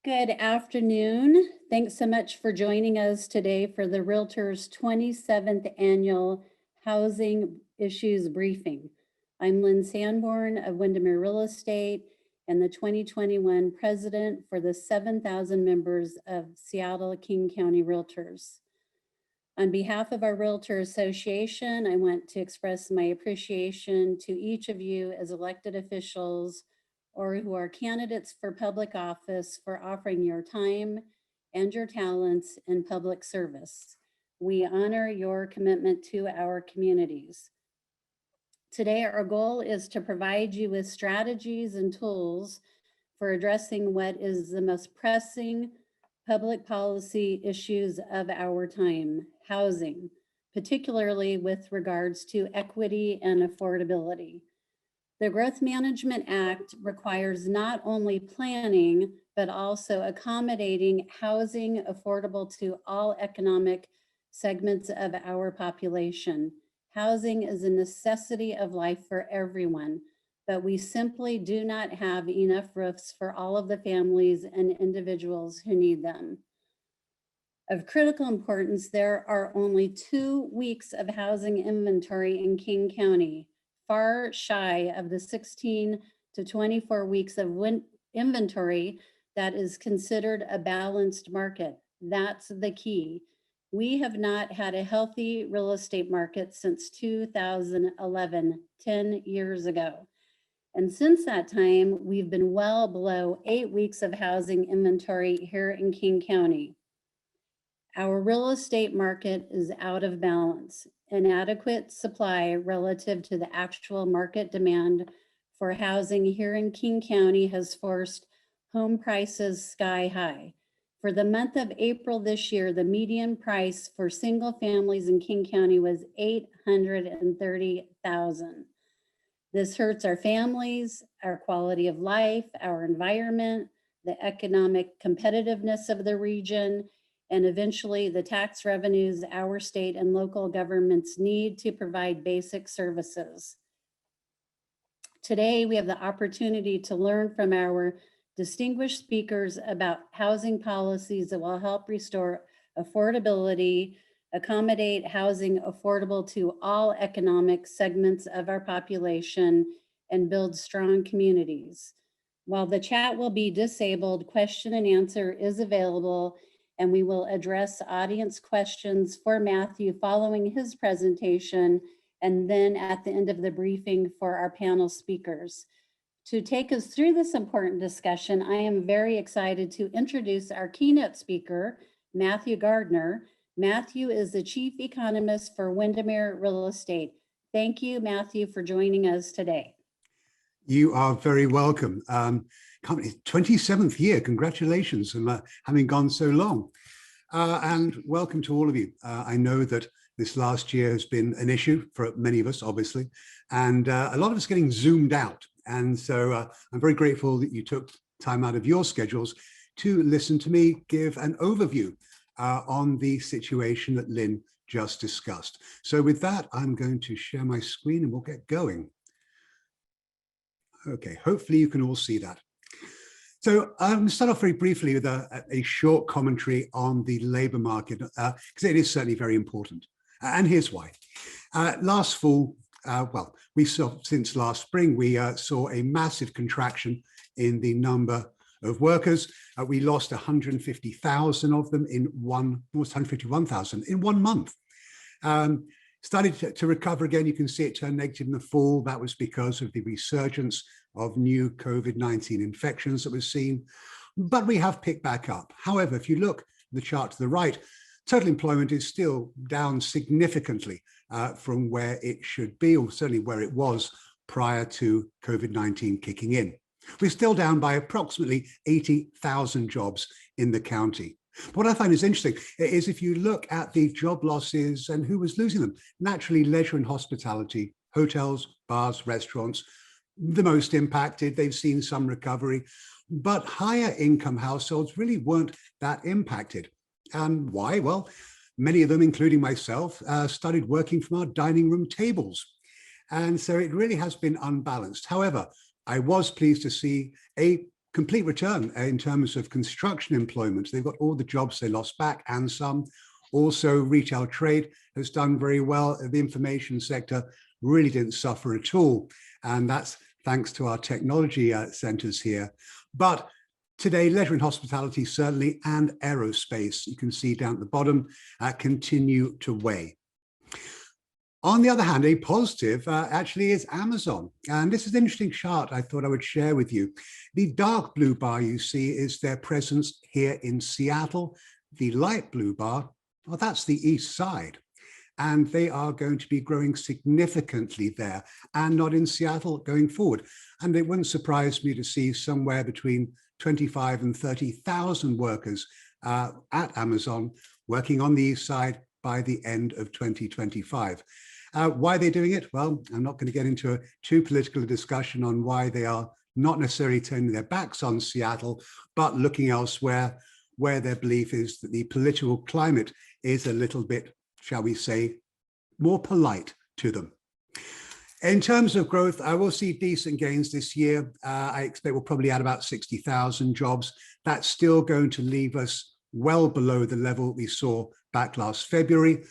Good afternoon. Thanks so much for joining us today for the Realtors 27th Annual Housing Issues Briefing. I'm Lynn Sanborn of Windermere Real Estate and the 2021 President for the 7,000 members of Seattle King County Realtors. On behalf of our Realtor Association, I want to express my appreciation to each of you as elected officials or who are candidates for public office for offering your time and your talents in public service. We honor your commitment to our communities. Today, our goal is to provide you with strategies and tools for addressing what is the most pressing public policy issues of our time, housing, particularly with regards to equity and affordability. The Growth Management Act requires not only planning, but also accommodating housing affordable to all economic segments of our population. Housing is a necessity of life for everyone, but we simply do not have enough roofs for all of the families and individuals who need them. Of critical importance, there are only 2 weeks of housing inventory in King County, far shy of the 16 to 24 weeks of inventory that is considered a balanced market. That's the key. We have not had a healthy real estate market since 2011, 10 years ago. And since that time, we've been well below 8 weeks of housing inventory here in King County. Our real estate market is out of balance. Inadequate supply relative to the actual market demand for housing here in King County has forced home prices sky high. For the month of April this year, the median price for single families in King County was $830,000. This hurts our families, our quality of life, our environment, the economic competitiveness of the region, and eventually the tax revenues our state and local governments need to provide basic services. Today, we have the opportunity to learn from our distinguished speakers about housing policies that will help restore affordability, accommodate housing affordable to all economic segments of our population, and build strong communities. While the chat will be disabled, question and answer is available, and we will address audience questions for Matthew following his presentation, and then at the end of the briefing for our panel speakers. To take us through this important discussion, I am very excited to introduce our keynote speaker, Matthew Gardner. Matthew is the Chief Economist for Windermere Real Estate. Thank you, Matthew, for joining us today. You are very welcome. 27th year, congratulations on having gone so long. And welcome to all of you. I know that this last year has been an issue for many of us, obviously, and a lot of us getting zoomed out. And so I'm very grateful that you took time out of your schedules to listen to me give an overview on the situation that Lynn just discussed. So with that, I'm going to share my screen and we'll get going. Okay, hopefully you can all see that. So I'm going to start off very briefly with a short commentary on the labor market, because it is certainly very important. And here's why. Last fall, we saw since last spring, we saw a massive contraction in the number of workers. We lost 150,000 of them in almost 151,000 in 1 month. Started to recover again. You can see it turn negative in the fall. That was because of the resurgence of new COVID-19 infections that was seen, but we have picked back up. However, if you look at the chart to the right, total employment is still down significantly from where it should be, or certainly where it was prior to COVID-19 kicking in. We're still down by approximately 80,000 jobs in the county. What I find is interesting is if you look at the job losses and who was losing them, naturally leisure and hospitality, hotels, bars, restaurants, the most impacted. They've seen some recovery, but higher income households really weren't that impacted. And why? Well, many of them, including myself, started working from our dining room tables. And so it really has been unbalanced. However, I was pleased to see a complete return in terms of construction employment. They've got all the jobs they lost back and some. Also, retail trade has done very well. The information sector really didn't suffer at all. And that's thanks to our technology centers here. But today, leisure and hospitality certainly, and aerospace, you can see down at the bottom, continue to weigh. On the other hand, a positive actually is Amazon. And this is an interesting chart I thought I would share with you. The dark blue bar you see is their presence here in Seattle. The light blue bar, well, that's the east side. And they are going to be growing significantly there and not in Seattle going forward. And it wouldn't surprise me to see somewhere between 25 and 30,000 workers at Amazon working on the east side by the end of 2025. Why are they doing it? Well, I'm not going to get into a too political discussion on why they are not necessarily turning their backs on Seattle, but looking elsewhere, where their belief is that the political climate is a little bit, shall we say, more polite to them. In terms of growth, I will see decent gains this year. I expect we'll probably add about 60,000 jobs. That's still going to leave us well below the level we saw back last February.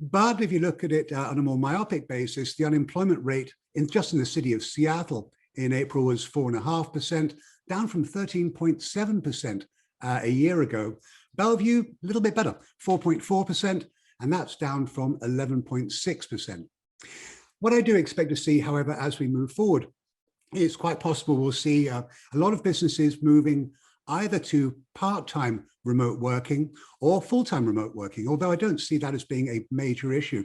But if you look at it on a more myopic basis, the unemployment rate just in the city of Seattle in April was 4.5%, down from 13.7% a year ago. Bellevue, a little bit better, 4.4%, and that's down from 11.6%. What I do expect to see, however, as we move forward, it's quite possible we'll see a lot of businesses moving either to part-time remote working or full-time remote working, although I don't see that as being a major issue.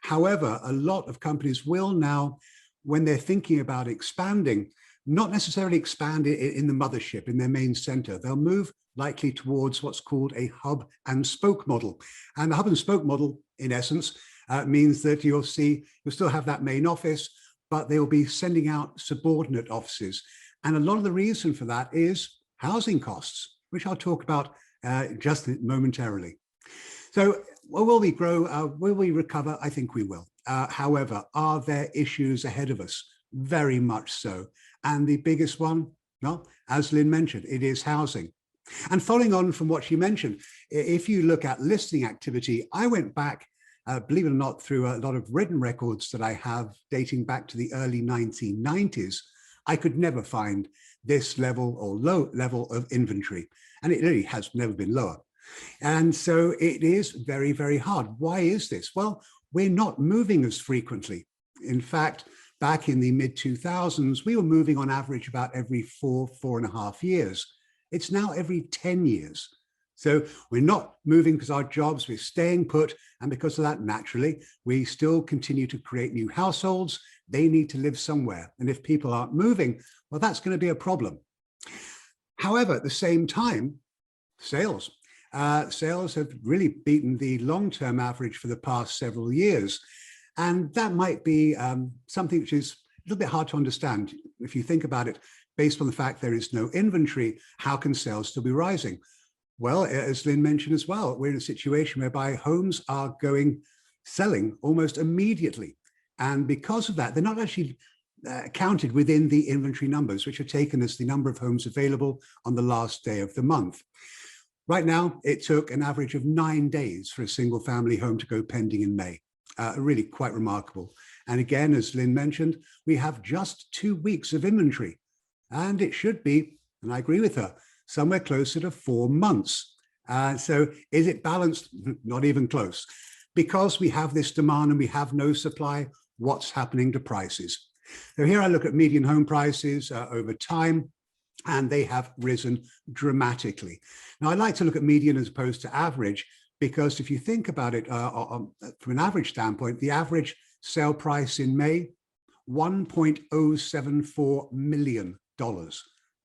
However, a lot of companies will now, when they're thinking about expanding, not necessarily expand in the mothership, in their main center. They'll move likely towards what's called a hub and spoke model. And the hub and spoke model, in essence, means that you'll still have that main office, but they'll be sending out subordinate offices. And a lot of the reason for that is housing costs, which I'll talk about just momentarily. So will we grow? Will we recover? I think we will. However, are there issues ahead of us? Very much so. And the biggest one, well, as Lynn mentioned, it is housing. And following on from what she mentioned, if you look at listing activity, I went back, believe it or not, through a lot of written records that I have dating back to the early 1990s. I could never find this level or low level of inventory. And it really has never been lower. And so it is very, very hard. Why is this? Well, we're not moving as frequently. In fact, back in the mid-2000s, we were moving on average about every 4.5 years. It's now every 10 years. So we're not moving because our jobs, we're staying put. And because of that, naturally, we still continue to create new households. They need to live somewhere. And if people aren't moving, well, that's going to be a problem. However, at the same time, sales have really beaten the long-term average for the past several years. And that might be something which is a little bit hard to understand. If you think about it, based on the fact there is no inventory, how can sales still be rising? Well, as Lynn mentioned as well, we're in a situation whereby homes are selling almost immediately. And because of that, they're not actually counted within the inventory numbers, which are taken as the number of homes available on the last day of the month. Right now, it took an average of 9 days for a single family home to go pending in May. Really quite remarkable. And again, as Lynn mentioned, we have just 2 weeks of inventory. And it should be, and I agree with her, somewhere closer to 4 months. So is it balanced? Not even close. Because we have this demand and we have no supply, what's happening to prices? So here I look at median home prices over time, and they have risen dramatically. Now, I like to look at median as opposed to average, because if you think about it from an average standpoint, the average sale price in May, $1.074 million.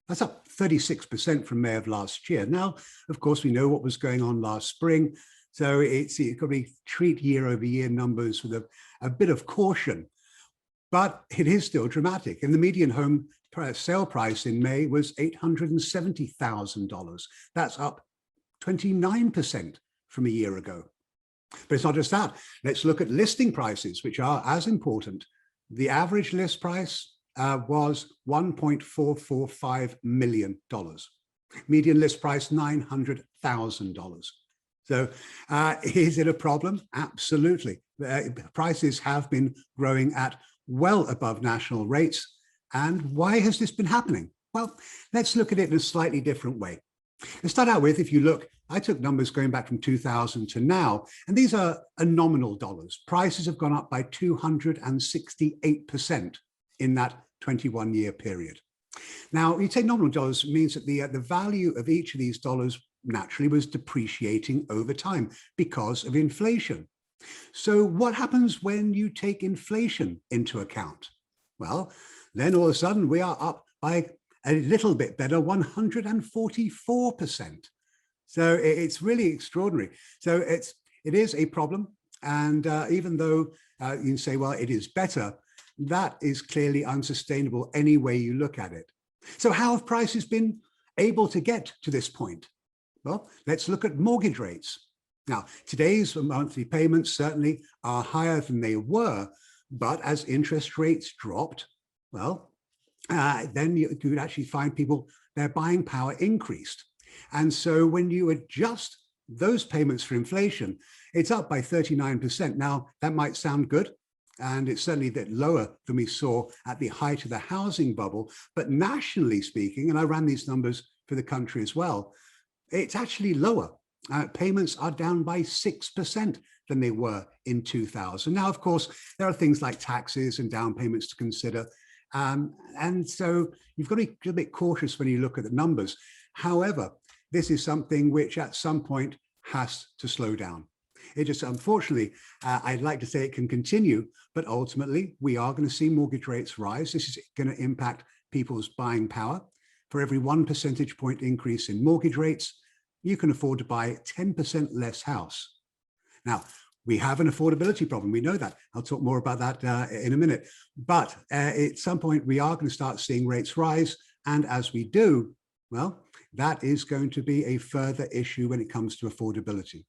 That's up 36% from May of last year. Now, of course, we know what was going on last spring. So you've got to treat year over year numbers with a bit of caution, but it is still dramatic. And the median home sale price in May was $870,000. That's up 29% from a year ago. But it's not just that. Let's look at listing prices, which are as important. The average list price, was $1.445 million. Median list price, $900,000. So is it a problem? Absolutely. Prices have been growing at well above national rates. And why has this been happening? Well, let's look at it in a slightly different way. To start out with, if you look, I took numbers going back from 2000 to now, and these are nominal dollars. Prices have gone up by 268% in that 21-year period. Now, you take nominal dollars, it means that the value of each of these dollars naturally was depreciating over time because of inflation. So what happens when you take inflation into account? Well, then all of a sudden we are up by a little bit better, 144%. So it's really extraordinary. So it is a problem. And even though you can say, well, it is better, that is clearly unsustainable any way you look at it. So how have prices been able to get to this point? Well, let's look at mortgage rates. Now, today's monthly payments certainly are higher than they were, but as interest rates dropped, well, then you could actually find people, their buying power increased. And so when you adjust those payments for inflation, it's up by 39%. Now, that might sound good, and it's certainly a bit lower than we saw at the height of the housing bubble. But nationally speaking, and I ran these numbers for the country as well, it's actually lower. Payments are down by 6% than they were in 2000. Now, of course, there are things like taxes and down payments to consider. And so you've got to be a bit cautious when you look at the numbers. However, this is something which at some point has to slow down. It just, unfortunately, I'd like to say it can continue, but ultimately we are going to see mortgage rates rise. This is going to impact people's buying power. For every 1 percentage point increase in mortgage rates, you can afford to buy 10% less house. Now, we have an affordability problem. We know that. I'll talk more about that in a minute. But at some point, we are going to start seeing rates rise. And as we do, well, that is going to be a further issue when it comes to affordability.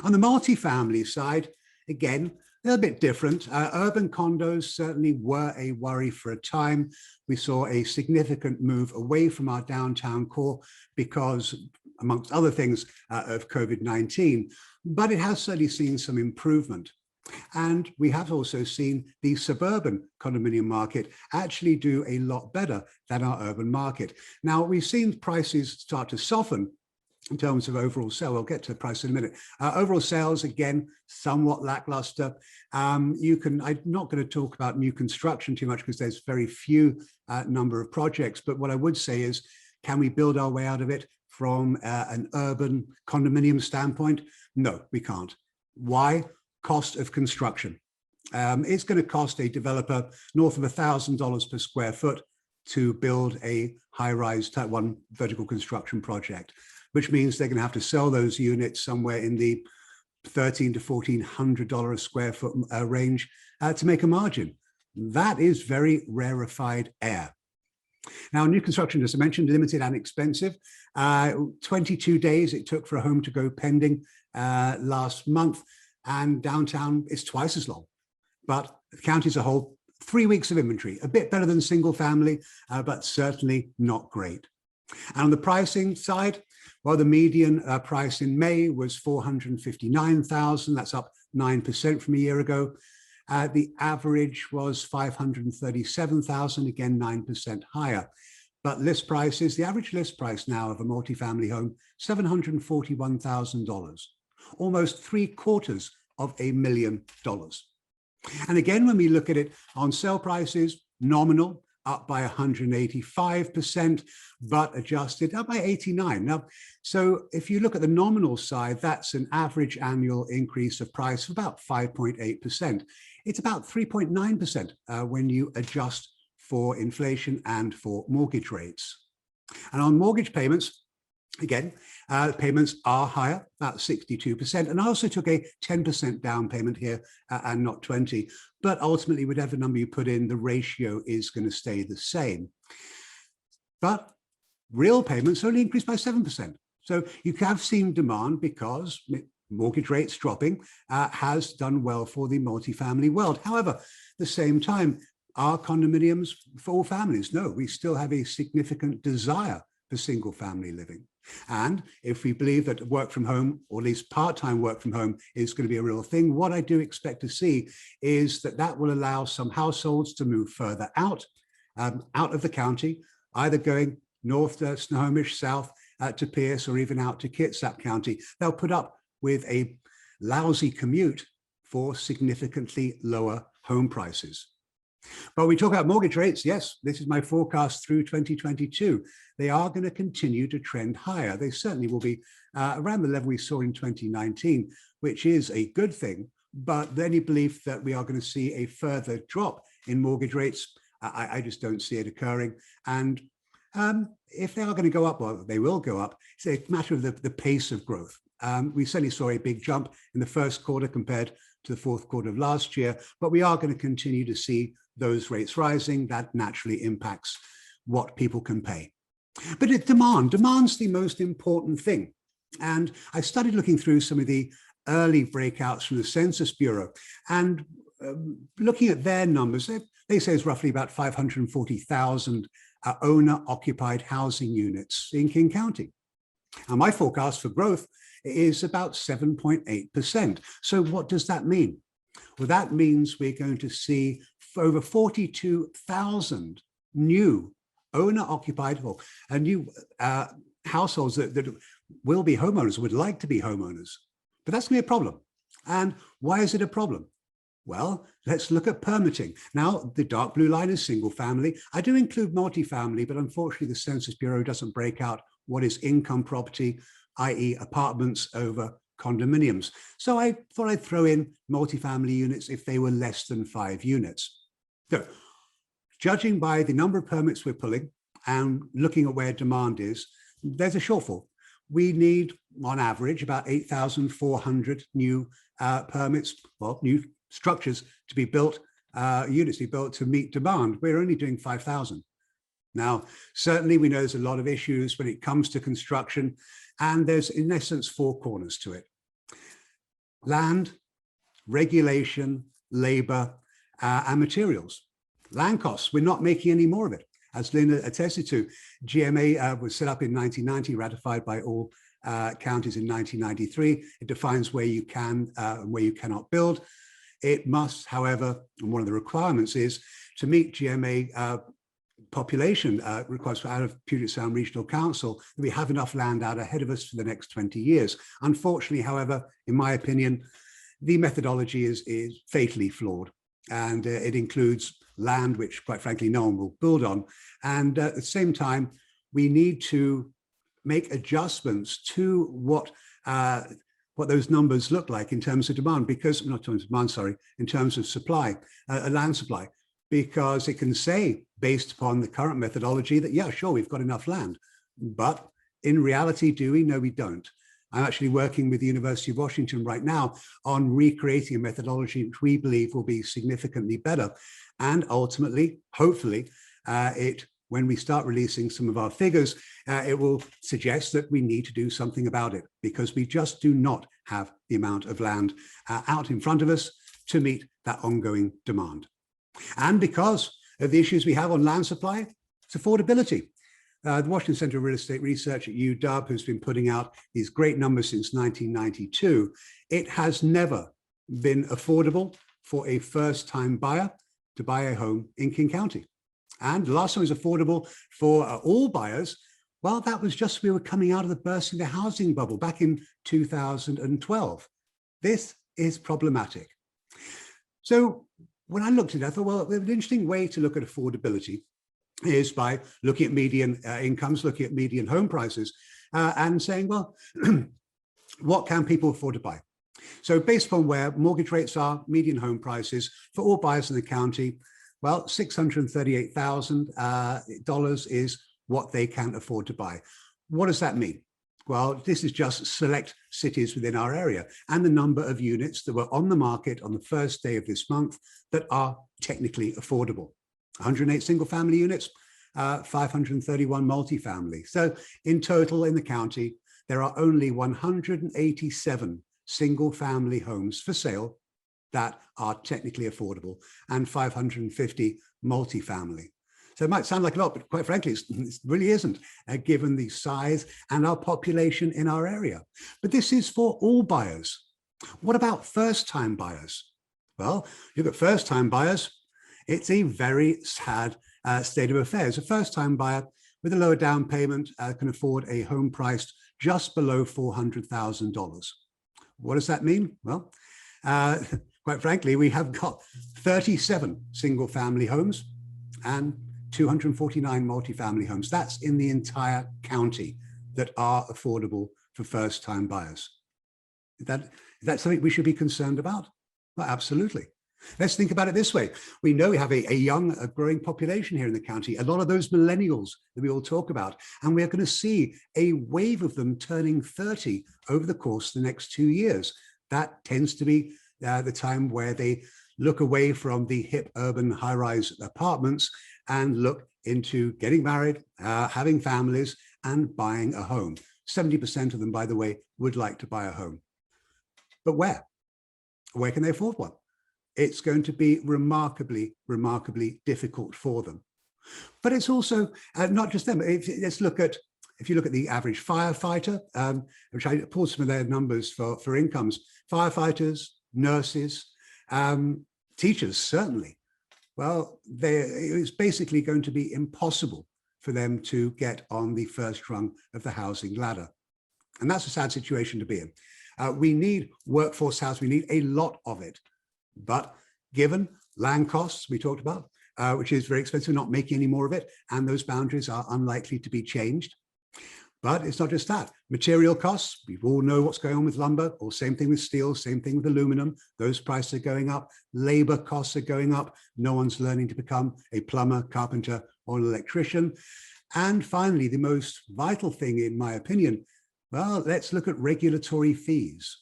On the multifamily side, again, they're a bit different. Urban condos certainly were a worry for a time. We saw a significant move away from our downtown core because, amongst other things, of COVID-19, but it has certainly seen some improvement. And we have also seen the suburban condominium market actually do a lot better than our urban market. Now, we've seen prices start to soften in terms of overall sale. We'll get to the price in a minute. Overall sales, again, somewhat lackluster. I'm not going to talk about new construction too much because there's very few number of projects. But what I would say is, can we build our way out of it from an urban condominium standpoint? No, we can't. Why? Cost of construction. It's going to cost a developer north of $1,000 per square foot to build a high-rise type 1 vertical construction project, which means they're going to have to sell those units somewhere in the $1,300 to $1,400 a square foot range to make a margin. That is very rarefied air. Now, new construction, as I mentioned, limited and expensive. 22 days it took for a home to go pending last month, and downtown is twice as long. But the county as a whole, 3 weeks of inventory, a bit better than single family, but certainly not great. And on the pricing side, well, the median price in May was $459,000. That's up 9% from a year ago. The average was $537,000, again, 9% higher. But list prices, the average list price now of a multifamily home, $741,000, almost $750,000. And again, when we look at it on sale prices, nominal, up by 185%, but adjusted up by 89. Now, so if you look at the nominal side, that's an average annual increase of price of about 5.8%. It's about 3.9% when you adjust for inflation and for mortgage rates. And on mortgage payments, again, payments are higher, about 62%. And I also took a 10% down payment here and not 20. But ultimately, whatever number you put in, the ratio is going to stay the same. But real payments only increased by 7%. So you have seen demand because mortgage rates dropping has done well for the multifamily world. However, at the same time, are condominiums for all families? No, we still have a significant desire for single family living. And if we believe that work from home, or at least part-time work from home, is going to be a real thing, what I do expect to see is that that will allow some households to move further out of the county, either going north to Snohomish, south to Pierce, or even out to Kitsap County. They'll put up with a lousy commute for significantly lower home prices. But we talk about mortgage rates. Yes, this is my forecast through 2022. They are going to continue to trend higher. They certainly will be around the level we saw in 2019, which is a good thing. But any belief that we are going to see a further drop in mortgage rates, I just don't see it occurring. And if they are going to go up, well, they will go up. It's a matter of the pace of growth. We certainly saw a big jump in the first quarter compared to the fourth quarter of last year, but we are going to continue to see those rates rising. That naturally impacts what people can pay. But demand's the most important thing. And I started looking through some of the early breakouts from the Census Bureau, and looking at their numbers, they say it's roughly about 540,000 owner-occupied housing units in King County. And my forecast for growth is about 7.8%. So what does that mean? Well, that means we're going to see over 42,000 new owner-occupied or new households that will be homeowners, would like to be homeowners. But that's going to be a problem. And why is it a problem? Well, let's look at permitting. Now, the dark blue line is single family. I do include multifamily, but unfortunately, the Census Bureau doesn't break out what is income property, i.e. apartments over condominiums. So I thought I'd throw in multifamily units if they were less than 5 units. So, judging by the number of permits we're pulling and looking at where demand is, there's a shortfall. We need, on average, about 8,400 new permits, well, new structures to be built, units to be built to meet demand. We're only doing 5,000. Now, certainly we know there's a lot of issues when it comes to construction, and there's in essence 4 corners to it: land, regulation, labor, and materials. Land costs, we're not making any more of it. As Linda attested to, GMA was set up in 1990, ratified by all counties in 1993. It defines where you can and where you cannot build. It must, however, and one of the requirements is to meet GMA population requires for out of Puget Sound Regional Council that we have enough land out ahead of us for the next 20 years. Unfortunately, however, in my opinion, the methodology is fatally flawed, and it includes land which, quite frankly, no one will build on. And at the same time, we need to make adjustments to what those numbers look like in terms of demand, because not in terms of demand, sorry, in terms of supply, land supply, because it can say, based upon the current methodology, that yeah, sure, we've got enough land, but in reality, do we? No, we don't. I'm actually working with the University of Washington right now on recreating a methodology which we believe will be significantly better. And ultimately, hopefully, when we start releasing some of our figures, it will suggest that we need to do something about it, because we just do not have the amount of land out in front of us to meet that ongoing demand. And because of the issues we have on land supply, it's affordability. The Washington Center of Real Estate Research at UW, who's been putting out these great numbers since 1992, it has never been affordable for a first-time buyer to buy a home in King County. And the last time it was affordable for all buyers, well, that was just we were coming out of the bursting the housing bubble back in 2012. This is problematic. So when I looked at it, I thought, well, an interesting way to look at affordability is by looking at median incomes, looking at median home prices, and saying, well, what can people afford to buy? So based upon where mortgage rates are, median home prices for all buyers in the county, well, $638,000 is what they can afford to buy. What does that mean? Well, this is just select cities within our area and the number of units that were on the market on the first day of this month that are technically affordable. 108 single family units, 531 multifamily. So in total in the county, there are only 187 single family homes for sale that are technically affordable and 550 multifamily. So it might sound like a lot, but quite frankly, it really isn't, given the size and our population in our area. But this is for all buyers. What about first-time buyers? Well, look at first-time buyers. It's a very sad state of affairs. A first-time buyer with a lower down payment can afford a home priced just below $400,000. What does that mean? Well, quite frankly, we have got 37 single-family homes and 249 multifamily homes. That's in the entire county that are affordable for first-time buyers. Is that something we should be concerned about? Well, absolutely. Let's think about it this way. We know we have a growing population here in the county, a lot of those millennials that we all talk about, and we're going to see a wave of them turning 30 over the course of the next 2 years. That tends to be the time where they look away from the hip urban high-rise apartments and look into getting married, having families, and buying a home. 70% of them, by the way, would like to buy a home. But where? Where can they afford one? It's going to be remarkably, remarkably difficult for them. But it's also not just them. If you look at the average firefighter, which I pulled some of their numbers for incomes, firefighters, nurses, teachers, certainly. Well, it's basically going to be impossible for them to get on the first rung of the housing ladder. And that's a sad situation to be in. We need workforce housing, we need a lot of it. But given land costs we talked about, which is very expensive, not making any more of it, and those boundaries are unlikely to be changed. But it's not just that. Material costs, we all know what's going on with lumber, or same thing with steel, same thing with aluminum. Those prices are going up. Labor costs are going up. No one's learning to become a plumber, carpenter, or an electrician. And finally, the most vital thing, in my opinion, well, let's look at regulatory fees.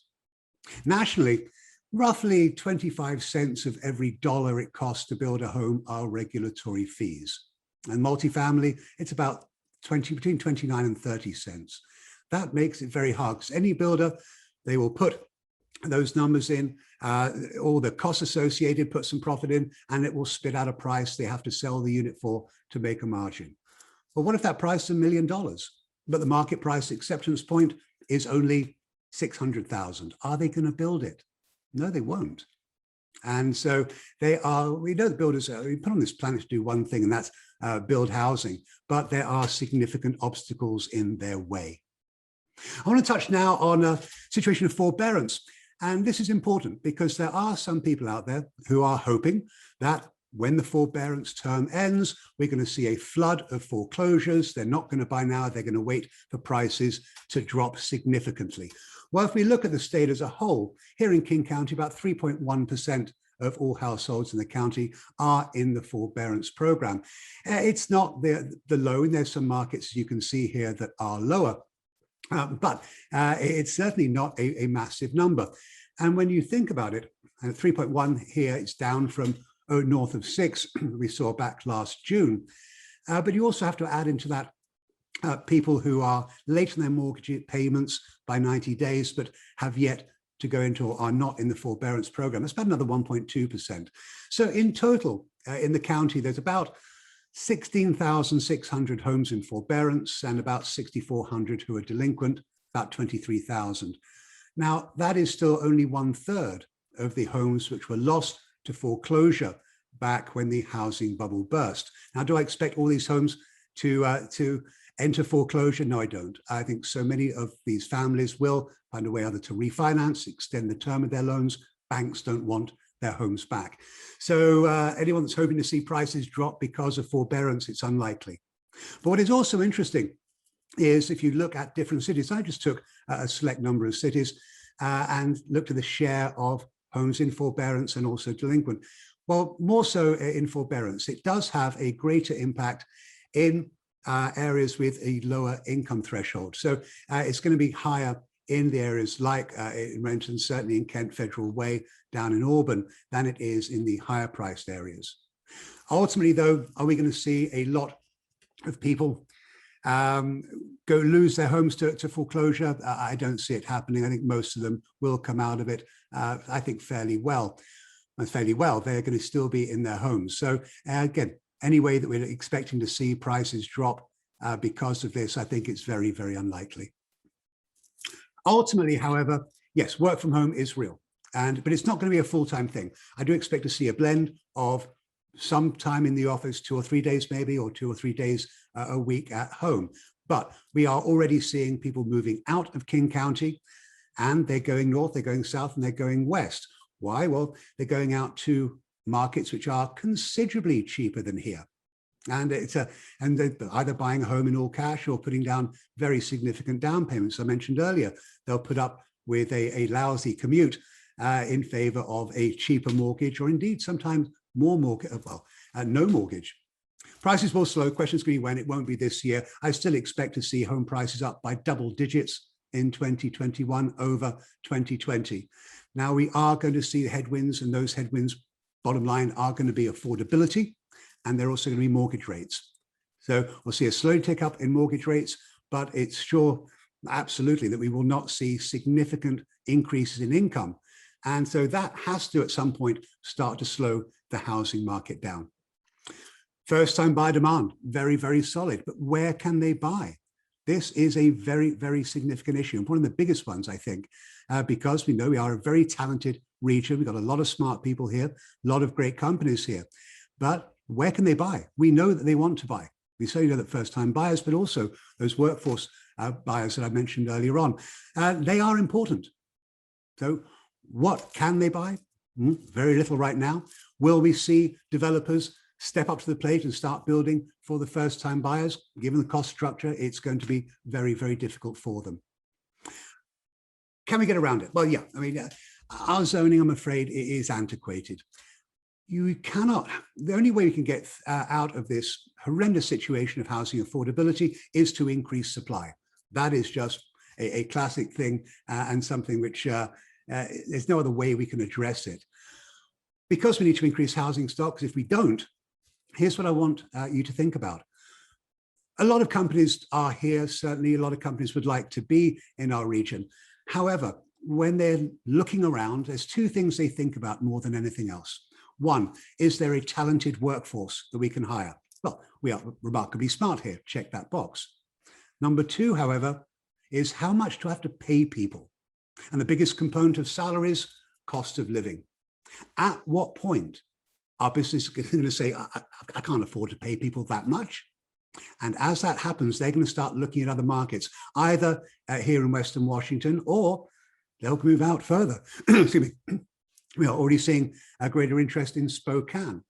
Nationally, roughly 25 cents of every dollar it costs to build a home are regulatory fees. And multifamily, it's about between 29 and 30 cents. That makes it very hard because any builder, they will put those numbers in, all the costs associated, put some profit in, and it will spit out a price they have to sell the unit for to make a margin. Well, what if that price is $1 million, but the market price acceptance point is only 600,000? Are they going to build it? No, they won't. And so we know the builders are put on this planet to do one thing, and that's build housing, but there are significant obstacles in their way. I want to touch now on a situation of forbearance. And this is important because there are some people out there who are hoping that when the forbearance term ends, we're going to see a flood of foreclosures. They're not going to buy now. They're going to wait for prices to drop significantly. Well, if we look at the state as a whole, here in King County, about 3.1% of all households in the county are in the forbearance program. It's not the low, and there's some markets you can see here that are lower, but it's certainly not a massive number. And when you think about it, 3.1 here, it's down from north of 6 we saw back last June. But you also have to add into that people who are late in their mortgage payments by 90 days, but have yet to go into or are not in the forbearance program. That's about another 1.2%. So in total, in the county, there's about 16,600 homes in forbearance and about 6,400 who are delinquent, about 23,000. Now, that is still only 1/3 of the homes which were lost to foreclosure back when the housing bubble burst. Now, do I expect all these homes to enter foreclosure? No, I don't. I think so many of these families will find a way either to refinance, extend the term of their loans. Banks don't want their homes back. So anyone that's hoping to see prices drop because of forbearance, it's unlikely. But what is also interesting is if you look at different cities, I just took a select number of cities and looked at the share of homes in forbearance and also delinquent. Well, more so in forbearance, it does have a greater impact in areas with a lower income threshold. So it's going to be higher in the areas like in Renton, certainly in Kent Federal Way, down in Auburn, than it is in the higher priced areas. Ultimately, though, are we going to see a lot of people go lose their homes to foreclosure? I don't see it happening. I think most of them will come out of it, I think, fairly well. fairly well, they're going to still be in their homes. So again, any way that we're expecting to see prices drop because of this, I think it's very, very unlikely. Ultimately, however, yes, work from home is real, but it's not going to be a full-time thing. I do expect to see a blend of some time in the office, 2 or 3 days maybe, or 2 or 3 days a week at home. But we are already seeing people moving out of King County, and they're going north, they're going south, and they're going west. Why? Well, they're going out to markets which are considerably cheaper than here. And they're either buying a home in all cash or putting down very significant down payments. I mentioned earlier, they'll put up with a lousy commute in favor of a cheaper mortgage, or indeed sometimes more mortgage, no mortgage. Prices will slow. Question's going to be when. It won't be this year. I still expect to see home prices up by double digits in 2021 over 2020. Now we are going to see headwinds, and those headwinds, bottom line, are going to be affordability, and they're also going to be mortgage rates. So we'll see a slow tick up in mortgage rates, but it's sure absolutely that we will not see significant increases in income. And so that has to, at some point, start to slow the housing market down. First-time buyer demand, very, very solid. But where can they buy? This is a very, very significant issue, and one of the biggest ones, I think, because we know we are a very talented region. We've got a lot of smart people here, a lot of great companies here. But where can they buy? We know that they want to buy. We certainly know that first-time buyers, but also those workforce buyers that I mentioned earlier on, they are important. So what can they buy? Very little right now. Will we see developers step up to the plate and start building for the first-time buyers? Given the cost structure, it's going to be very, very difficult for them. Can we get around it? Well, yeah, I mean, our zoning, I'm afraid, is antiquated. You cannot, the only way we can get out of this horrendous situation of housing affordability is to increase supply. That is just a classic thing and something which there's no other way we can address it. Because we need to increase housing stocks, if we don't, here's what I want you to think about. A lot of companies are here, certainly a lot of companies would like to be in our region. However, when they're looking around, there's two things they think about more than anything else. One, is there a talented workforce that we can hire? Well, we are remarkably smart here, check that box. Number two, however, is how much do I have to pay people? And the biggest component of salaries, cost of living. At what point are businesses going to say, I can't afford to pay people that much? And as that happens, they're going to start looking at other markets, either here in Western Washington, or they'll move out further. Excuse me. We are already seeing a greater interest in Spokane.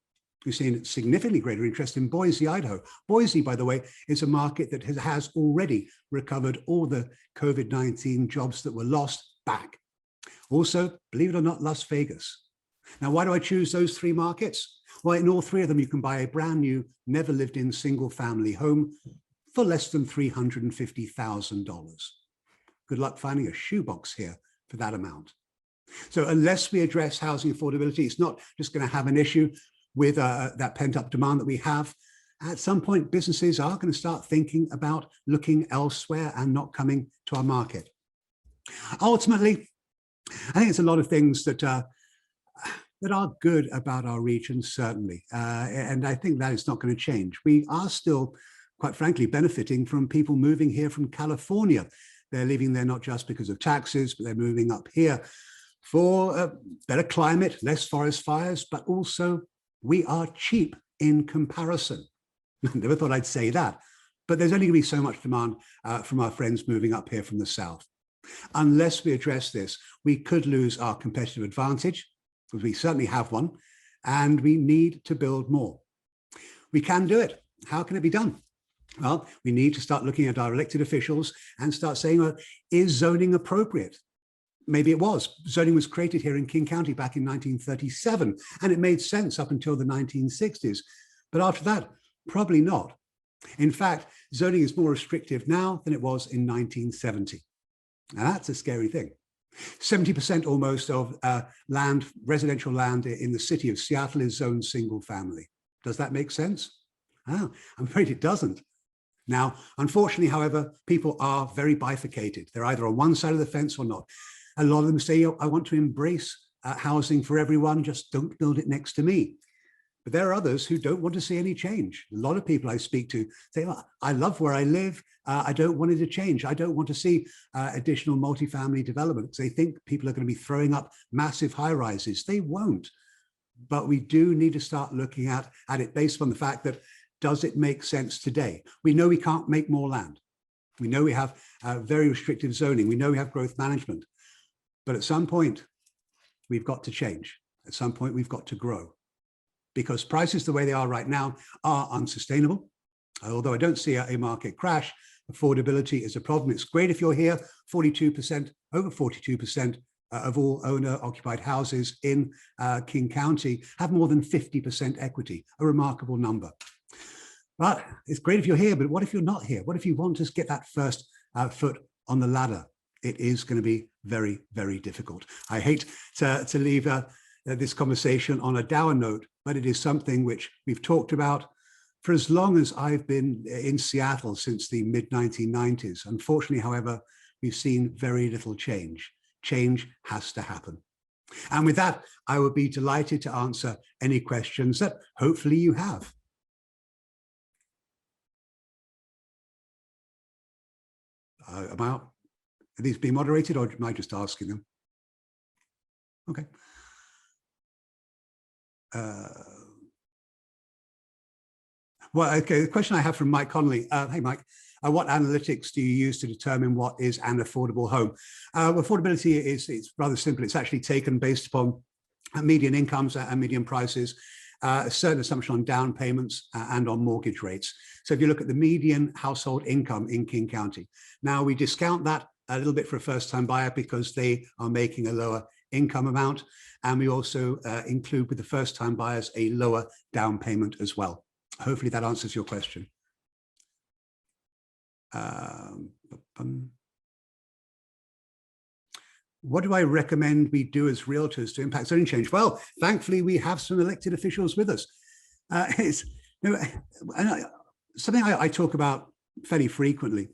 We've seen significantly greater interest in Boise, Idaho. Boise, by the way, is a market that has already recovered all the COVID-19 jobs that were lost back. Also, believe it or not, Las Vegas. Now, why do I choose those three markets? Well, in all three of them, you can buy a brand new, never lived in single family home for less than $350,000. Good luck finding a shoebox here for that amount. So unless we address housing affordability, it's not just going to have an issue with that pent-up demand that we have. At some point, businesses are going to start thinking about looking elsewhere and not coming to our market. Ultimately, I think it's a lot of things that are good about our region, certainly. And I think that is not going to change. We are still, quite frankly, benefiting from people moving here from California. They're living there not just because of taxes, but they're moving up here for a better climate, less forest fires, but also we are cheap in comparison. I never thought I'd say that, but there's only going to be so much demand from our friends moving up here from the south. Unless we address this, we could lose our competitive advantage, because we certainly have one, and we need to build more. We can do it. How can it be done? Well, we need to start looking at our elected officials and start saying, well, is zoning appropriate? Maybe it was. Zoning was created here in King County back in 1937, and it made sense up until the 1960s. But after that, probably not. In fact, zoning is more restrictive now than it was in 1970. Now, that's a scary thing. 70% almost of residential land in the city of Seattle is zoned single family. Does that make sense? Oh, I'm afraid it doesn't. Now, unfortunately, however, people are very bifurcated. They're either on one side of the fence or not. A lot of them say, I want to embrace housing for everyone, just don't build it next to me. But there are others who don't want to see any change. A lot of people I speak to say, well, I love where I live. I don't want it to change. I don't want to see additional multifamily developments. They think people are going to be throwing up massive high rises. They won't. But we do need to start looking at it based on the fact that, does it make sense today? We know we can't make more land. We know we have very restrictive zoning. We know we have growth management. But at some point, we've got to change. At some point, we've got to grow. Because prices the way they are right now are unsustainable. Although I don't see a market crash, affordability is a problem. It's great if you're here. 42%, over 42% of all owner-occupied houses in King County have more than 50% equity, a remarkable number. But it's great if you're here, but what if you're not here? What if you want to get that first foot on the ladder? It is going to be very, very difficult. I hate to leave this conversation on a dour note, but it is something which we've talked about for as long as I've been in Seattle, since the mid-1990s. Unfortunately, however, we've seen very little change. Change has to happen. And with that, I would be delighted to answer any questions that hopefully you have. Are these being moderated, or am I just asking them? Okay. Well, okay, the question I have from Mike Connolly. Hey, Mike, what analytics do you use to determine what is an affordable home? Affordability it's rather simple. It's actually taken based upon median incomes and median prices, a certain assumption on down payments and on mortgage rates. So if you look at the median household income in King County, now we discount that a little bit for a first-time buyer because they are making a lower income amount. And we also include with the first-time buyers a lower down payment as well. Hopefully that answers your question. What do I recommend we do as realtors to impact zoning change? Well, thankfully, we have some elected officials with us. Something I talk about fairly frequently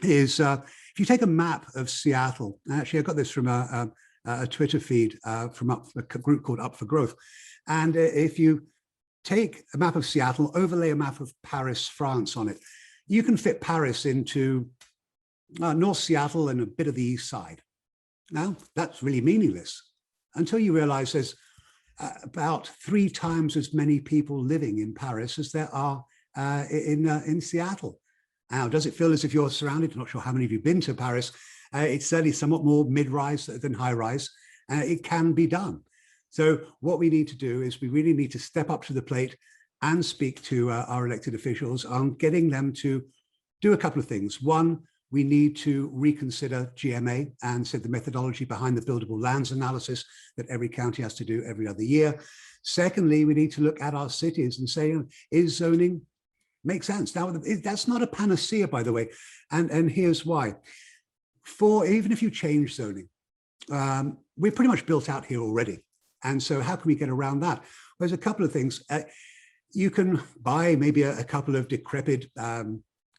is if you take a map of Seattle, actually I got this from a Twitter feed from a group called Up for Growth. And if you take a map of Seattle, overlay a map of Paris, France on it, you can fit Paris into North Seattle and a bit of the east side. Now, that's really meaningless until you realize there's about 3 times as many people living in Paris as there are in Seattle. Now, does it feel as if you're surrounded? I'm not sure how many of you have been to Paris. It's certainly somewhat more mid-rise than high-rise. It can be done. So what we need to do is we really need to step up to the plate and speak to our elected officials on getting them to do a couple of things. One, we need to reconsider GMA and the methodology behind the buildable lands analysis that every county has to do every other year. Secondly, we need to look at our cities and say, is zoning make sense? Now, that's not a panacea, by the way, and here's why. Even if you change zoning, we're pretty much built out here already. And so how can we get around that? Well, there's a couple of things. You can buy maybe a couple of decrepit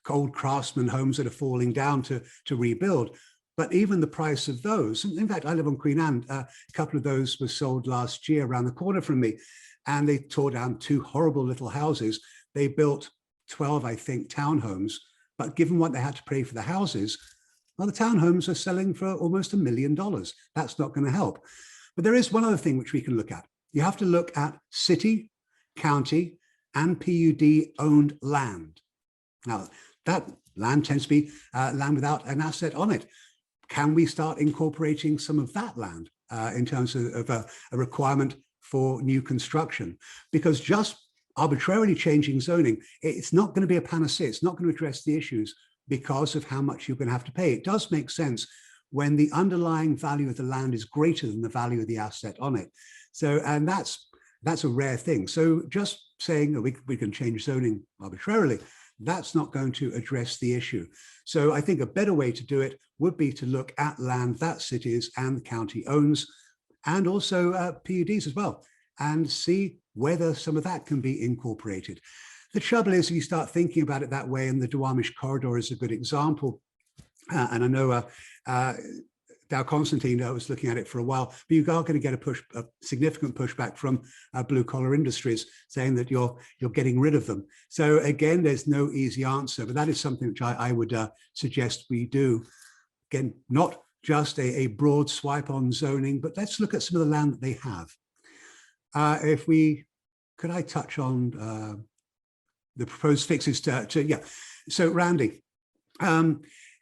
old craftsman homes that are falling down to rebuild. But even the price of those, in fact, I live on Queen Anne, a couple of those were sold last year around the corner from me, and they tore down 2 horrible little houses. They built 12, I think, townhomes, but given what they had to pay for the houses, well, the townhomes are selling for almost $1 million. That's not going to help. But there is one other thing which we can look at. You have to look at city, county, and PUD-owned land. Now, that land tends to be land without an asset on it. Can we start incorporating some of that land in terms of a requirement for new construction? Because just arbitrarily changing zoning, it's not going to be a panacea. It's not going to address the issues because of how much you're going to have to pay. It does make sense when the underlying value of the land is greater than the value of the asset on it. So, and that's a rare thing. So just saying that we can change zoning arbitrarily, that's not going to address the issue. So I think a better way to do it would be to look at land that cities and the county owns, and also PUDs as well, and see whether some of that can be incorporated. The trouble is, if you start thinking about it that way, and the Duwamish corridor is a good example, and I know Dow Constantine was looking at it for a while, but you are going to get a significant pushback from blue collar industries saying that you're getting rid of them. So again, there's no easy answer, but that is something which I would suggest we do. Again, not just a broad swipe on zoning, but let's look at some of the land that they have. Could I touch on the proposed fixes yeah. So Randy,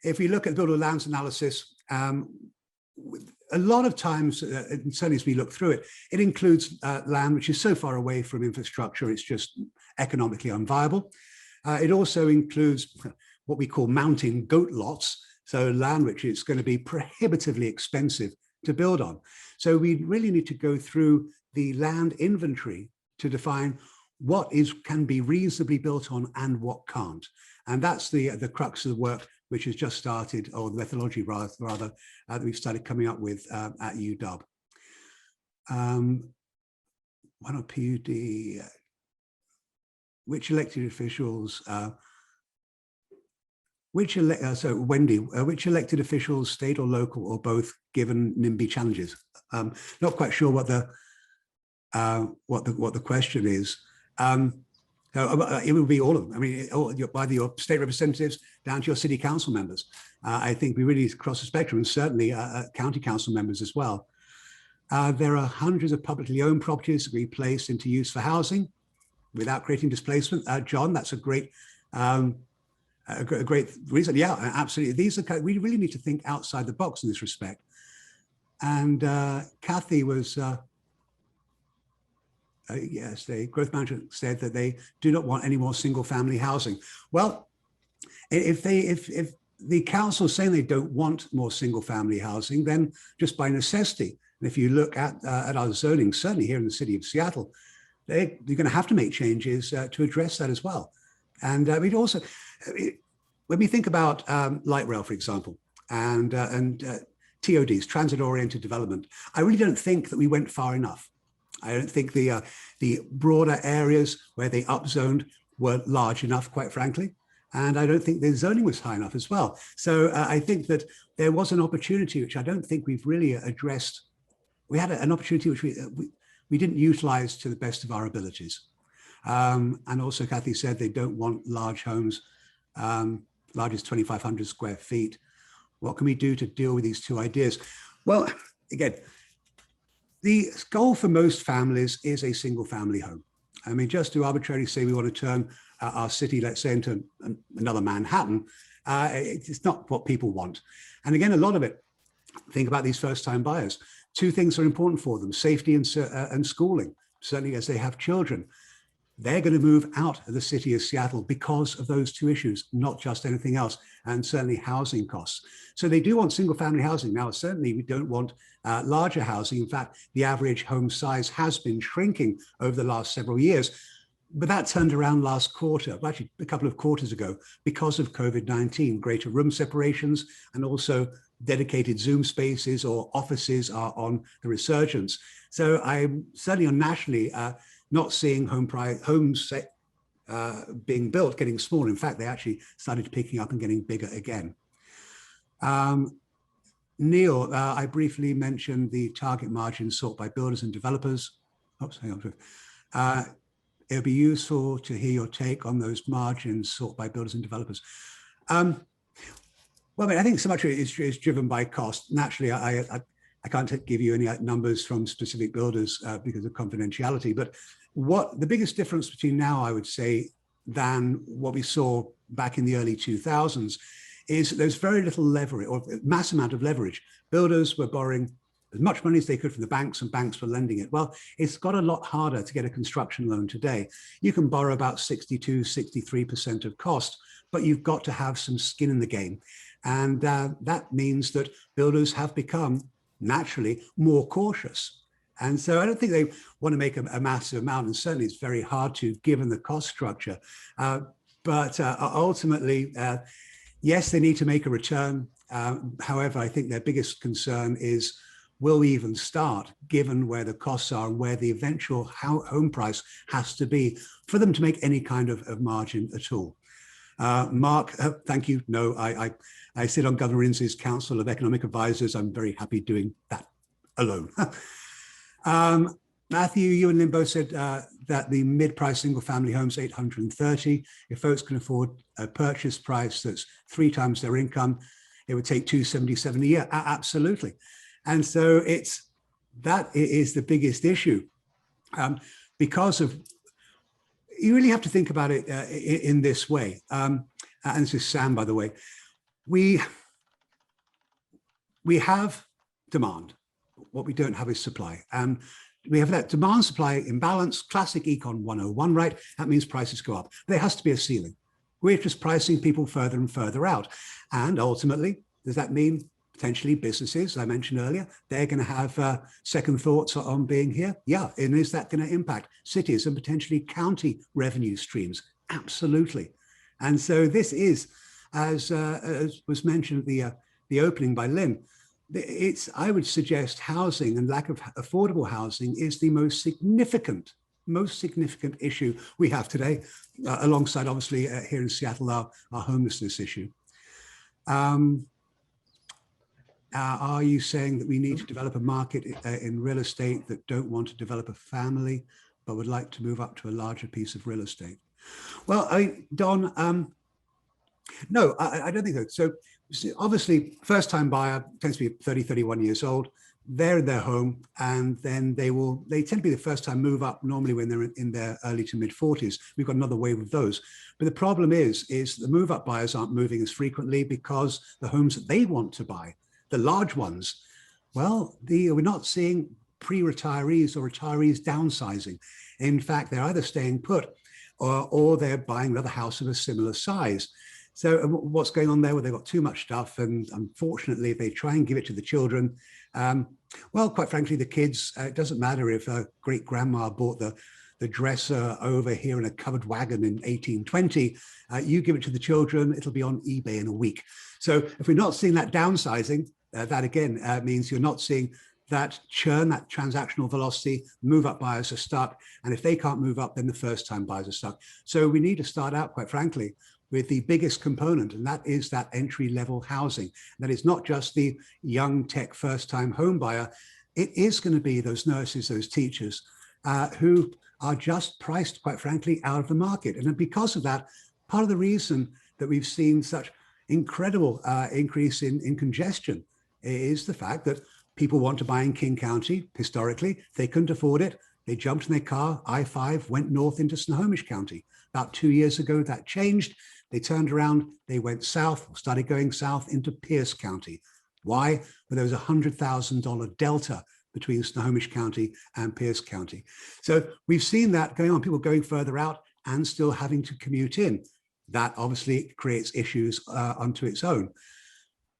if we look at builder lands analysis, a lot of times, and certainly as we look through it, it includes land which is so far away from infrastructure, it's just economically unviable. It also includes what we call mountain goat lots, so land which is going to be prohibitively expensive to build on. So we really need to go through the land inventory to define what can be reasonably built on and what can't. And that's the crux of the work which has just started, or the methodology rather that we've started coming up with at UW. One on PUD, which elected officials, so Wendy, which elected officials, state or local or both, given NIMBY challenges? Not quite sure what the question is. It would be all of them. I mean, either your state representatives down to your city council members. I think we really need to cross the spectrum, and certainly county council members as well. There are hundreds of publicly owned properties that we place into use for housing without creating displacement. John, that's a great reason. Yeah, absolutely. These are we really need to think outside the box in this respect. And Kathy was. Yes, the growth management said that they do not want any more single family housing. Well, if the council is saying they don't want more single family housing, then just by necessity, and if you look at our zoning, certainly here in the city of Seattle, they're going to have to make changes to address that as well. And we'd also, when we think about light rail, for example, and TODs, transit oriented development, I really don't think that we went far enough. I don't think the broader areas where they upzoned were large enough, quite frankly. And I don't think the zoning was high enough as well. So I think that there was an opportunity, which I don't think we've really addressed. We had an opportunity which we didn't utilize to the best of our abilities. And also Kathy said they don't want large homes, large as 2,500 square feet. What can we do to deal with these two ideas? Well, again, the goal for most families is a single family home. I mean, just to arbitrarily say we want to turn our city, let's say, into another Manhattan, it's not what people want. And again, a lot of it, think about these first-time buyers. Two things are important for them: safety and schooling, certainly as they have children. They're going to move out of the city of Seattle because of those two issues, not just anything else, and certainly housing costs. So they do want single family housing. Now, certainly we don't want larger housing. In fact, the average home size has been shrinking over the last several years, but that turned around last quarter, actually a couple of quarters ago, because of COVID-19, greater room separations, and also dedicated Zoom spaces or offices are on the resurgence. So I'm certainly nationally not seeing homes being built getting smaller. In fact, they actually started picking up and getting bigger again. Neil, I briefly mentioned the target margin sought by builders and developers. Oops, hang on. It would be useful to hear your take on those margins sought by builders and developers. Well, I mean, I think so much of it is driven by cost. Naturally, I can't give you any numbers from specific builders because of confidentiality, but what the biggest difference between now, I would say, than what we saw back in the early 2000s is there's very little leverage, or a mass amount of leverage. Builders were borrowing as much money as they could from the banks, and banks were lending it. Well, it's got a lot harder to get a construction loan today. You can borrow about 62, 63% of cost, but you've got to have some skin in the game. And that means that builders have become naturally more cautious. And so I don't think they want to make a massive amount, and certainly it's very hard to, given the cost structure. But ultimately, yes, they need to make a return. However, I think their biggest concern is, will we even start, given where the costs are and where the eventual home price has to be for them to make any kind of margin at all? Mark, thank you. No, I sit on Governor Inslee's Council of Economic Advisors. I'm very happy doing that alone. Matthew, you and Lynn both said that the mid-price single-family home's 830. If folks can afford a purchase price that's 3 times their income, it would take 277 a year. Absolutely. And so that is the biggest issue, because of, you really have to think about it in this way. And this is Sam, by the way. We have demand. What we don't have is supply. And we have that demand supply imbalance, classic Econ 101, right? That means prices go up. There has to be a ceiling. We're just pricing people further and further out. And ultimately, does that mean potentially businesses, I mentioned earlier, they're going to have second thoughts on being here? Yeah. And is that going to impact cities and potentially county revenue streams? Absolutely. And so this is, as was mentioned at the opening by Lynn, I would suggest housing and lack of affordable housing is the most significant issue we have today, alongside obviously here in Seattle, our homelessness issue. Are you saying that we need to develop a market in real estate that don't want to develop a family, but would like to move up to a larger piece of real estate? Well, Don, no, I don't think so. So obviously, first-time buyer tends to be 30, 31 years old. They're in their home, and then they tend to be the first-time move up normally when they're in their early to mid-40s. We've got another wave of those. But the problem is the move-up buyers aren't moving as frequently because the homes that they want to buy, the large ones, well, we're not seeing pre-retirees or retirees downsizing. In fact, they're either staying put or they're buying another house of a similar size. So what's going on there? Well, they've got too much stuff, and unfortunately, if they try and give it to the children, well, quite frankly, the kids, it doesn't matter if a great grandma bought the dresser over here in a covered wagon in 1820, you give it to the children, it'll be on eBay in a week. So if we're not seeing that downsizing, that again means you're not seeing that churn, that transactional velocity. Move up buyers are stuck, and if they can't move up, then the first time buyers are stuck. So we need to start out, quite frankly, with the biggest component, and that is that entry-level housing. That is not just the young tech first-time home buyer. It is going to be those nurses, those teachers who are just priced, quite frankly, out of the market. And because of that, part of the reason that we've seen such incredible increase in congestion is the fact that people want to buy in King County. Historically, they couldn't afford it. They jumped in their car, I-5, went north into Snohomish County. About 2 years ago, that changed. They turned around, they went south, or started going south into Pierce County. Why? Well, there was a $100,000 delta between Snohomish County and Pierce County. So we've seen that going on, people going further out and still having to commute in. That obviously creates issues onto its own.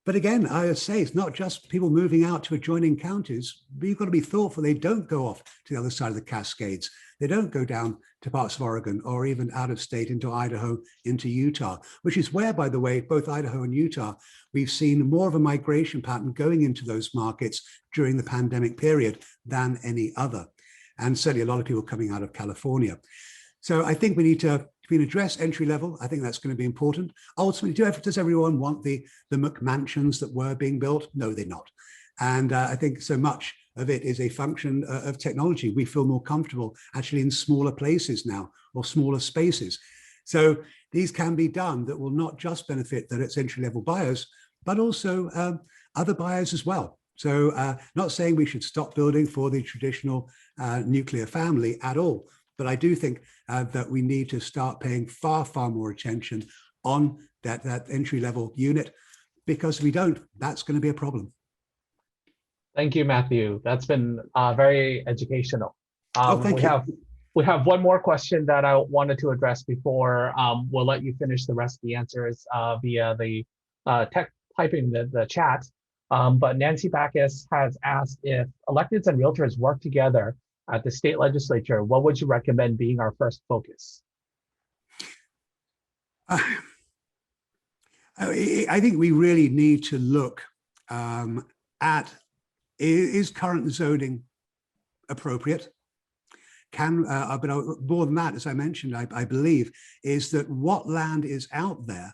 But again, I would say it's not just people moving out to adjoining counties, but you've got to be thoughtful. They don't go off to the other side of the Cascades. They don't go down to parts of Oregon or even out of state into Idaho, into Utah, which is where, by the way, both Idaho and Utah, we've seen more of a migration pattern going into those markets during the pandemic period than any other. And certainly a lot of people coming out of California. So I think we need to, if we address entry level, I think that's going to be important. Ultimately, does everyone want the McMansions that were being built? No, they're not. And I think so much of it is a function of technology. We feel more comfortable actually in smaller places now or smaller spaces. So these can be done that will not just benefit that it's entry level buyers, but also other buyers as well. So not saying we should stop building for the traditional nuclear family at all. But I do think that we need to start paying far, far more attention on that entry-level unit, because if we don't, that's going to be a problem. Thank you, Matthew. That's been very educational. Thank you. We have one more question that I wanted to address before we'll let you finish the rest of the answers via the typing the chat. But Nancy Backus has asked, if electeds and realtors work together at the state legislature, what would you recommend being our first focus? I think we really need to look at, is current zoning appropriate? but more than that, as I mentioned, I believe, is that what land is out there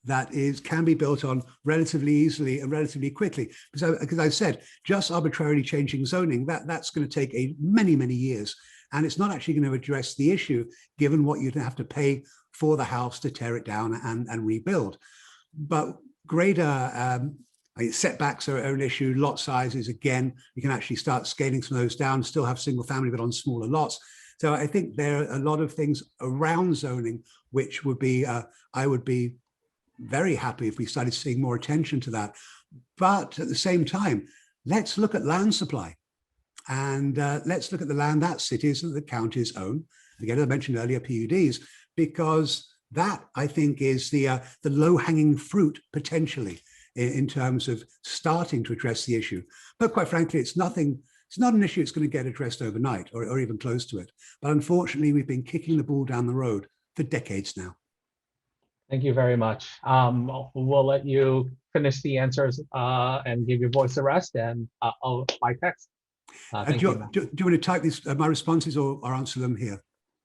that can be built on relatively easily and relatively quickly. Because I said, just arbitrarily changing zoning, that's going to take many, many years. And it's not actually going to address the issue, given what you'd have to pay for the house to tear it down and rebuild. But greater setbacks are an issue. Lot sizes, again, you can actually start scaling some of those down, still have single family, but on smaller lots. So I think there are a lot of things around zoning, which would be, I would be very happy if we started seeing more attention to that. But at the same time, let's look at land supply, and let's look at the land that cities and the counties own. Again, I mentioned earlier PUDs, because that, I think, is the low-hanging fruit potentially in terms of starting to address the issue. But quite frankly, it's not an issue that's going to get addressed overnight or even close to it. But unfortunately, we've been kicking the ball down the road for decades now. Thank you very much. We'll let you finish the answers and give your voice a rest, and by text. Thank Do you. you want to type my responses or answer them here?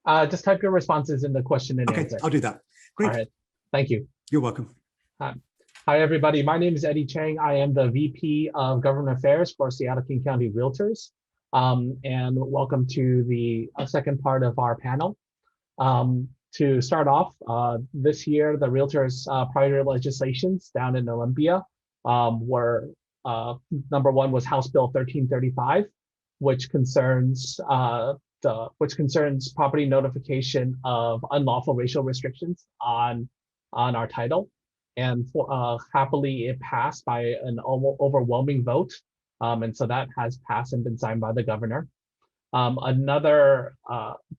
Just type your responses in the question and Okay, answer. I'll do that. Great. All right. Thank you. You're welcome. Hi, everybody. My name is Eddie Chang. I am the VP of Government Affairs for Seattle King County Realtors. And welcome to the second part of our panel. To start off, this year, the Realtors prior legislations down in Olympia were, number one was House Bill 1335, which concerns property notification of unlawful racial restrictions on our title. And happily, it passed by an overwhelming vote. And so that has passed and been signed by the governor. Another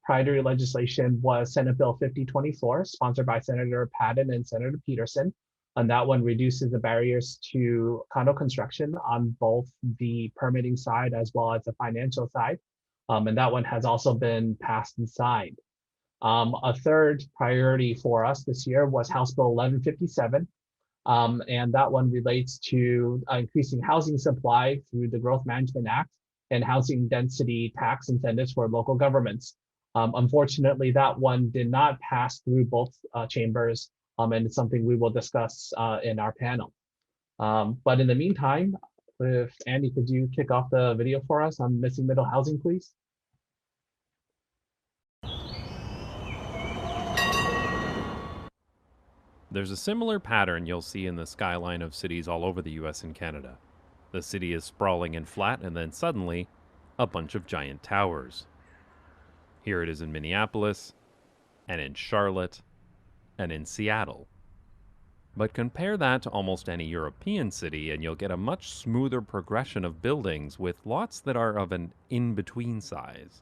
priority legislation was Senate Bill 5024, sponsored by Senator Patton and Senator Peterson. And that one reduces the barriers to condo construction on both the permitting side as well as the financial side. And that one has also been passed and signed. A third priority for us this year was House Bill 1157. And that one relates to increasing housing supply through the Growth Management Act and housing density tax incentives for local governments. Unfortunately, that one did not pass through both chambers, and it's something we will discuss in our panel. But in the meantime, if Andy, could you kick off the video for us on missing middle housing, please? There's a similar pattern you'll see in the skyline of cities all over the US and Canada. The city is sprawling and flat, and then suddenly, a bunch of giant towers. Here it is in Minneapolis, and in Charlotte, and in Seattle. But compare that to almost any European city, and you'll get a much smoother progression of buildings with lots that are of an in-between size.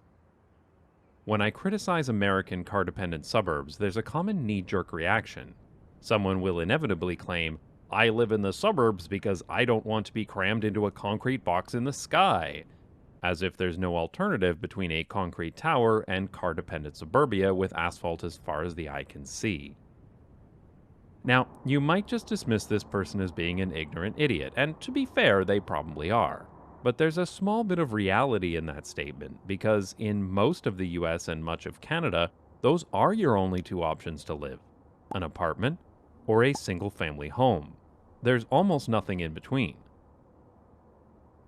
When I criticize American car-dependent suburbs, there's a common knee-jerk reaction. Someone will inevitably claim, I live in the suburbs because I don't want to be crammed into a concrete box in the sky, as if there's no alternative between a concrete tower and car-dependent suburbia with asphalt as far as the eye can see. Now, you might just dismiss this person as being an ignorant idiot, and to be fair, they probably are. But there's a small bit of reality in that statement, because in most of the US and much of Canada, those are your only two options to live: an apartment or a single-family home. There's almost nothing in between.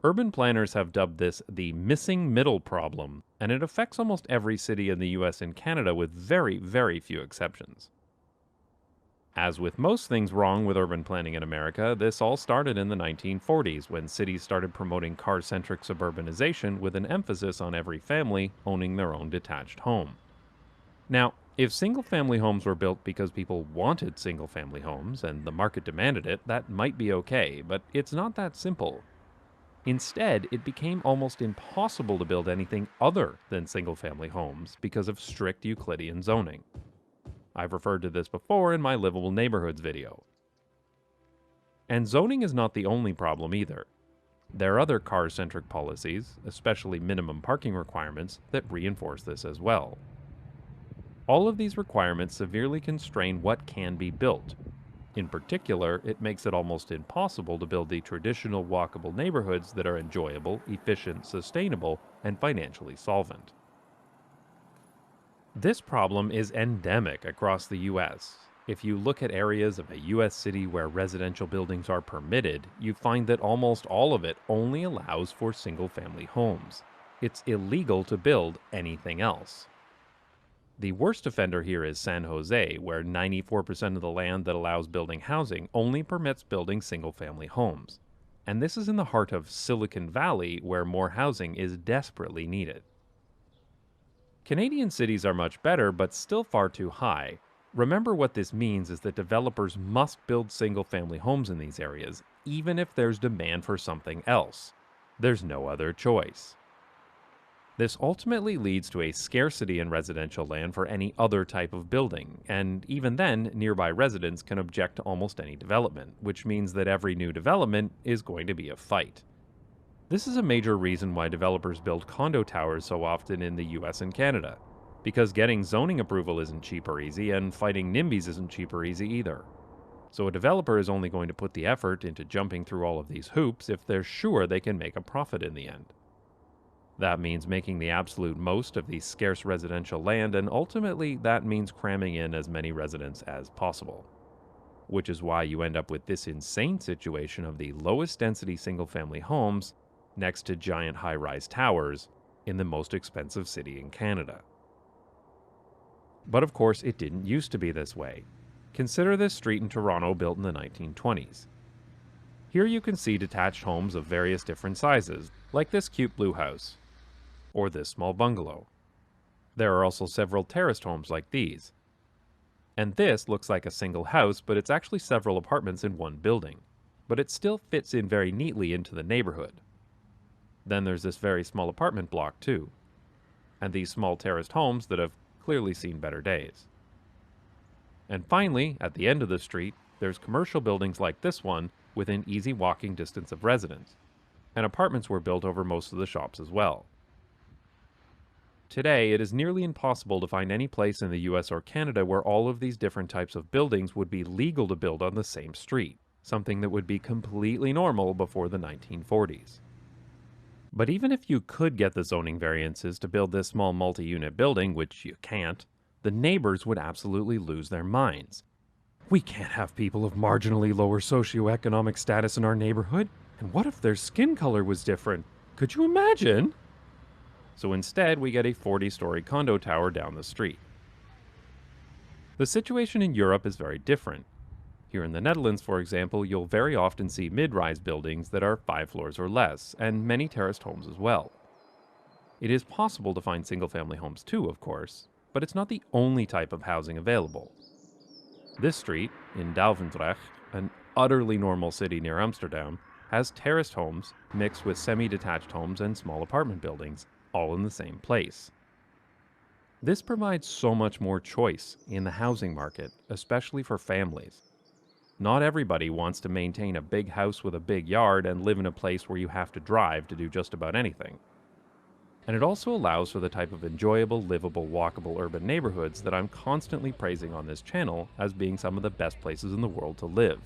Urban planners have dubbed this the missing middle problem, and it affects almost every city in the US and Canada with very, very few exceptions. As with most things wrong with urban planning in America, this all started in the 1940s when cities started promoting car-centric suburbanization with an emphasis on every family owning their own detached home. Now, if single-family homes were built because people wanted single-family homes and the market demanded it, that might be okay, but it's not that simple. Instead, it became almost impossible to build anything other than single-family homes because of strict Euclidean zoning. I've referred to this before in my Livable Neighborhoods video. And zoning is not the only problem either. There are other car-centric policies, especially minimum parking requirements, that reinforce this as well. All of these requirements severely constrain what can be built. In particular, it makes it almost impossible to build the traditional walkable neighborhoods that are enjoyable, efficient, sustainable, and financially solvent. This problem is endemic across the US. If you look at areas of a US city where residential buildings are permitted, you find that almost all of it only allows for single-family homes. It's illegal to build anything else. The worst offender here is San Jose, where 94% of the land that allows building housing only permits building single-family homes. And this is in the heart of Silicon Valley, where more housing is desperately needed. Canadian cities are much better, but still far too high. Remember, what this means is that developers must build single-family homes in these areas, even if there's demand for something else. There's no other choice. This ultimately leads to a scarcity in residential land for any other type of building, and even then, nearby residents can object to almost any development, which means that every new development is going to be a fight. This is a major reason why developers build condo towers so often in the US and Canada, because getting zoning approval isn't cheap or easy, and fighting NIMBYs isn't cheap or easy either. So a developer is only going to put the effort into jumping through all of these hoops if they're sure they can make a profit in the end. That means making the absolute most of the scarce residential land, and ultimately that means cramming in as many residents as possible. Which is why you end up with this insane situation of the lowest density single-family homes next to giant high-rise towers in the most expensive city in Canada. But of course, it didn't used to be this way. Consider this street in Toronto built in the 1920s. Here you can see detached homes of various different sizes, like this cute blue house, or this small bungalow. There are also several terraced homes like these. And this looks like a single house, but it's actually several apartments in one building. But it still fits in very neatly into the neighborhood. Then there's this very small apartment block too. And these small terraced homes that have clearly seen better days. And finally, at the end of the street, there's commercial buildings like this one within easy walking distance of residents. And apartments were built over most of the shops as well. Today, it is nearly impossible to find any place in the US or Canada where all of these different types of buildings would be legal to build on the same street, something that would be completely normal before the 1940s. But even if you could get the zoning variances to build this small multi-unit building, which you can't, the neighbors would absolutely lose their minds. We can't have people of marginally lower socioeconomic status in our neighborhood, and what if their skin color was different? Could you imagine? So instead, we get a 40-story condo tower down the street. The situation in Europe is very different. Here in the Netherlands, for example, you'll very often see mid-rise buildings that are 5 floors or less, and many terraced homes as well. It is possible to find single-family homes too, of course, but it's not the only type of housing available. This street, in Duivendrecht, an utterly normal city near Amsterdam, has terraced homes mixed with semi-detached homes and small apartment buildings, all in the same place. This provides so much more choice in the housing market, especially for families. Not everybody wants to maintain a big house with a big yard and live in a place where you have to drive to do just about anything. And it also allows for the type of enjoyable, livable, walkable urban neighborhoods that I'm constantly praising on this channel as being some of the best places in the world to live.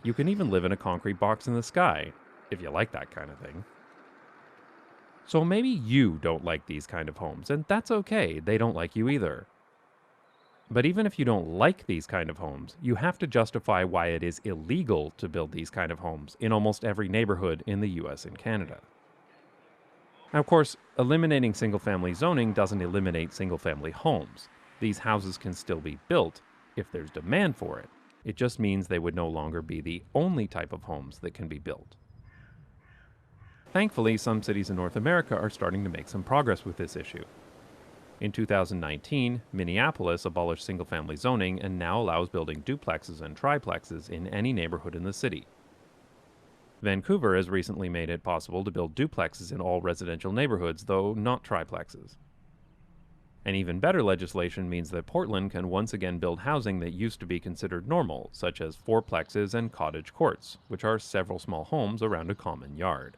You can even live in a concrete box in the sky, if you like that kind of thing. So maybe you don't like these kind of homes, and that's okay, they don't like you either. But even if you don't like these kind of homes, you have to justify why it is illegal to build these kind of homes in almost every neighborhood in the US and Canada. Now, of course, eliminating single-family zoning doesn't eliminate single-family homes. These houses can still be built if there's demand for it. It just means they would no longer be the only type of homes that can be built. Thankfully, some cities in North America are starting to make some progress with this issue. In 2019, Minneapolis abolished single-family zoning and now allows building duplexes and triplexes in any neighborhood in the city. Vancouver has recently made it possible to build duplexes in all residential neighborhoods, though not triplexes. And even better legislation means that Portland can once again build housing that used to be considered normal, such as fourplexes and cottage courts, which are several small homes around a common yard.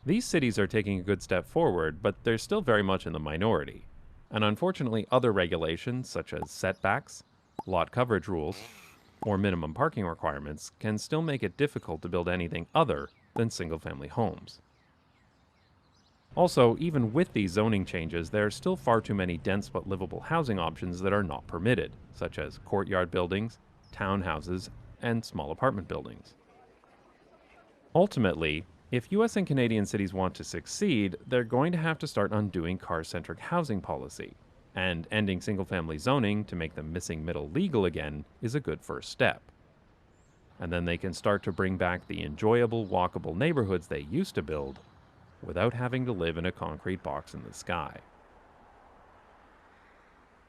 These cities are taking a good step forward, but they're still very much in the minority. And unfortunately, other regulations, such as setbacks, lot coverage rules, or minimum parking requirements, can still make it difficult to build anything other than single-family homes. Also, even with these zoning changes, there are still far too many dense but livable housing options that are not permitted, such as courtyard buildings, townhouses, and small apartment buildings. Ultimately, if US and Canadian cities want to succeed, they're going to have to start undoing car-centric housing policy, and ending single-family zoning to make the missing middle legal again is a good first step. And then they can start to bring back the enjoyable, walkable neighborhoods they used to build without having to live in a concrete box in the sky.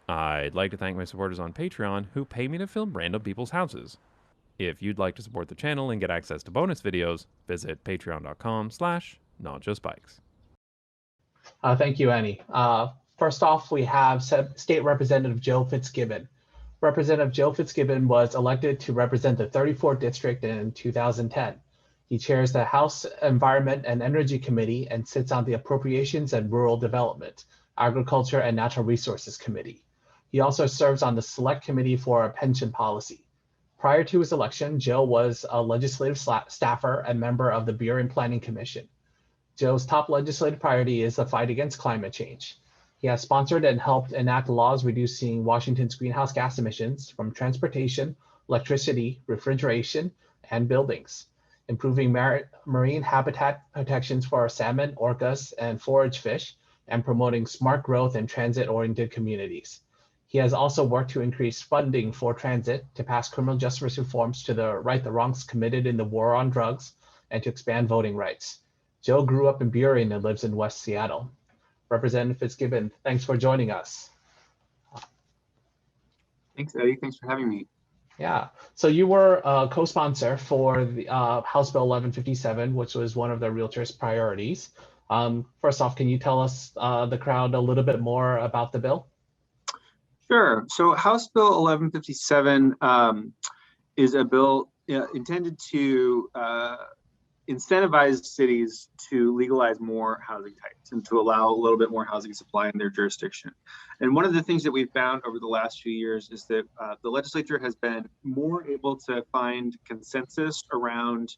I'd like to thank my supporters on Patreon who pay me to film random people's houses. If you'd like to support the channel and get access to bonus videos, visit patreon.com/notjustbikes. Thank you, Annie. First off, we have State Representative Joe Fitzgibbon. Representative Joe Fitzgibbon was elected to represent the 34th District in 2010. He chairs the House Environment and Energy Committee and sits on the Appropriations and Rural Development, Agriculture and Natural Resources Committee. He also serves on the Select Committee for Pension Policy. Prior to his election, Joe was a legislative staffer and member of the Bureau Planning Commission. Joe's top legislative priority is the fight against climate change. He has sponsored and helped enact laws reducing Washington's greenhouse gas emissions from transportation, electricity, refrigeration, and buildings, improving marine habitat protections for salmon, orcas, and forage fish, and promoting smart growth in transit-oriented communities. He has also worked to increase funding for transit, to pass criminal justice reforms to right the wrongs committed in the war on drugs, and to expand voting rights. Joe grew up in Burien and lives in West Seattle. Representative Fitzgibbon, thanks for joining us. Thanks, Eddie. Thanks for having me. Yeah, so you were a co-sponsor for the House Bill 1157, which was one of the Realtors' priorities. First off, can you tell us, the crowd, a little bit more about the bill? Sure. So House Bill 1157 is a bill intended to incentivize cities to legalize more housing types and to allow a little bit more housing supply in their jurisdiction. And one of the things that we've found over the last few years is that the legislature has been more able to find consensus around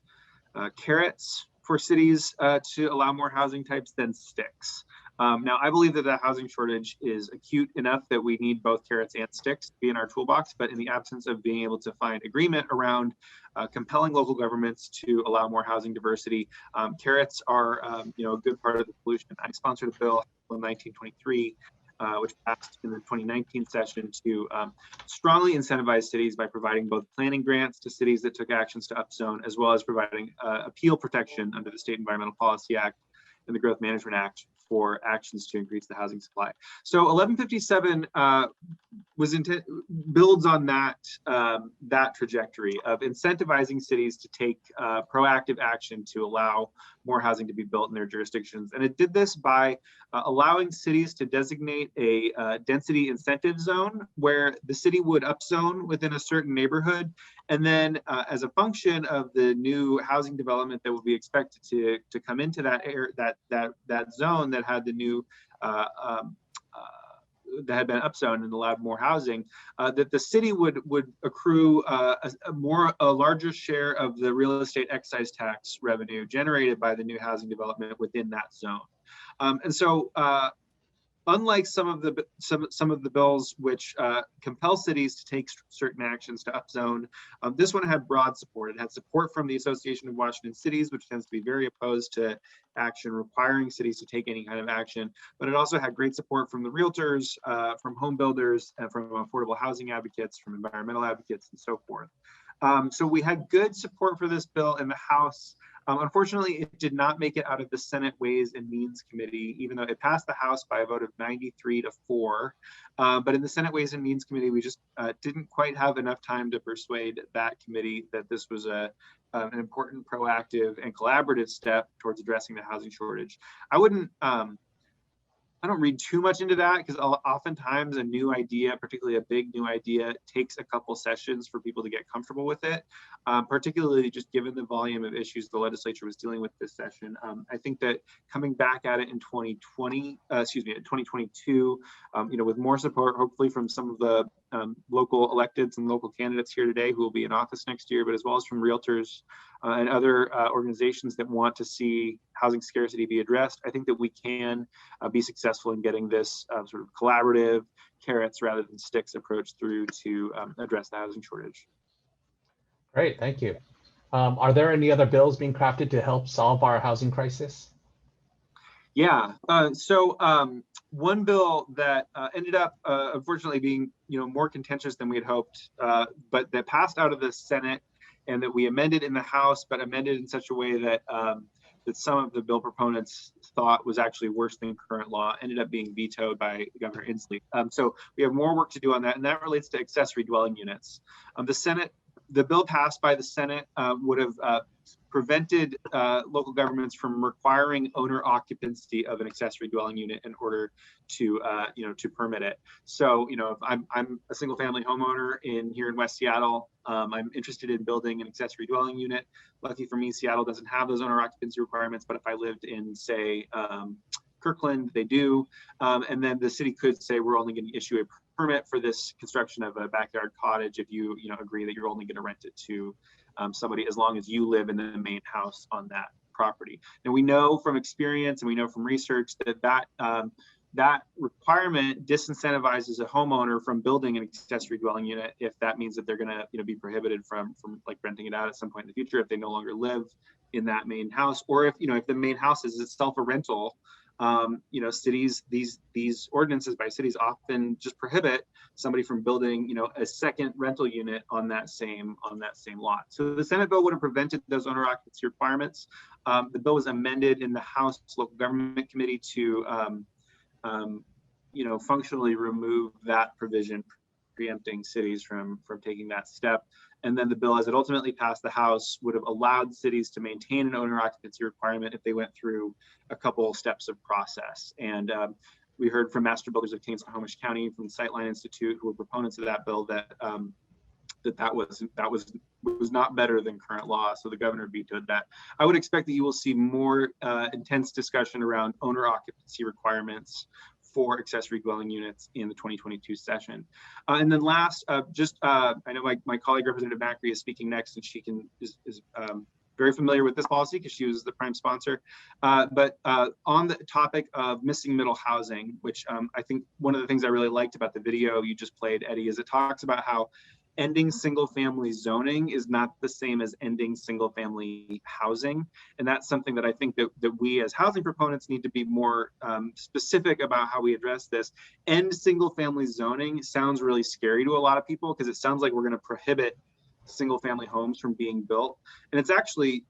carrots for cities to allow more housing types than sticks. Now, I believe that the housing shortage is acute enough that we need both carrots and sticks to be in our toolbox, but in the absence of being able to find agreement around compelling local governments to allow more housing diversity, carrots are a good part of the solution. I sponsored a bill in 1923, which passed in the 2019 session to strongly incentivize cities by providing both planning grants to cities that took actions to upzone, as well as providing appeal protection under the State Environmental Policy Act and the Growth Management Act for actions to increase the housing supply. So 1157 builds on that trajectory of incentivizing cities to take proactive action to allow more housing to be built in their jurisdictions. And it did this by allowing cities to designate a density incentive zone where the city would upzone within a certain neighborhood. And then as a function of the new housing development that will be expected to come into that zone that had the new that had been upzoned and allowed more housing, that the city would accrue a larger share of the real estate excise tax revenue generated by the new housing development within that zone. And so unlike some of the bills which compel cities to take certain actions to upzone, this one had broad support. It had support from the Association of Washington Cities, which tends to be very opposed to action requiring cities to take any kind of action. But it also had great support from the Realtors, from home builders, and from affordable housing advocates, from environmental advocates, and so forth. So we had good support for this bill in the House. Unfortunately, it did not make it out of the Senate Ways and Means Committee, even though it passed the House by a vote of 93-4. But in the Senate Ways and Means Committee, we just didn't quite have enough time to persuade that committee that this was an important, proactive, and collaborative step towards addressing the housing shortage. I don't read too much into that because oftentimes a new idea, particularly a big new idea, takes a couple sessions for people to get comfortable with it, particularly just given the volume of issues the legislature was dealing with this session. I think that coming back at it in 2022, with more support, hopefully from some of the local electeds and local candidates here today who will be in office next year, but as well as from realtors and other organizations that want to see housing scarcity be addressed. I think that we can be successful in getting this sort of collaborative carrots rather than sticks approach through to address the housing shortage. Great, thank you. Are there any other bills being crafted to help solve our housing crisis? Yeah, one bill that ended up unfortunately being more contentious than we had hoped, but that passed out of the Senate and that we amended in the House, but amended in such a way that that some of the bill proponents thought was actually worse than current law, ended up being vetoed by Governor Inslee. So we have more work to do on that, and that relates to accessory dwelling units. The bill passed by the Senate would have prevented local governments from requiring owner occupancy of an accessory dwelling unit in order to to permit it. So if I'm a single family homeowner here in West Seattle, I'm interested in building an accessory dwelling unit. Lucky for me, Seattle doesn't have those owner occupancy requirements, but if I lived in, say, Kirkland, they do. And then the city could say, we're only going to issue a permit for this construction of a backyard cottage if you agree that you're only going to rent it to somebody as long as you live in the main house on that property. And we know from experience and we know from research that requirement disincentivizes a homeowner from building an accessory dwelling unit if that means that they're going to be prohibited from like renting it out at some point in the future if they no longer live in that main house, or if the main house is itself a rental. Cities, these ordinances by cities often just prohibit somebody from building, a second rental unit on that same lot. So the Senate bill would have prevented those owner occupancy requirements. The bill was amended in the House Local Government Committee to, functionally remove that provision, preempting cities from taking that step. And then the bill, as it ultimately passed the House, would have allowed cities to maintain an owner occupancy requirement if they went through a couple steps of process. And we heard from Master Builders of Kane and Snohomish County, from the Sightline Institute, who were proponents of that bill, that that was not better than current law. So the governor vetoed that. I would expect that you will see more intense discussion around owner occupancy requirements for accessory dwelling units in the 2022 session. And then last, I know my colleague Representative Macri is speaking next, and she is very familiar with this policy because she was the prime sponsor. But on the topic of missing middle housing, which I think one of the things I really liked about the video you just played, Eddie, is it talks about how ending single family zoning is not the same as ending single family housing. And that's something that I think that we as housing proponents need to be more specific about how we address this. End single family zoning sounds really scary to a lot of people because it sounds like we're going to prohibit single family homes from being built. And it's actually,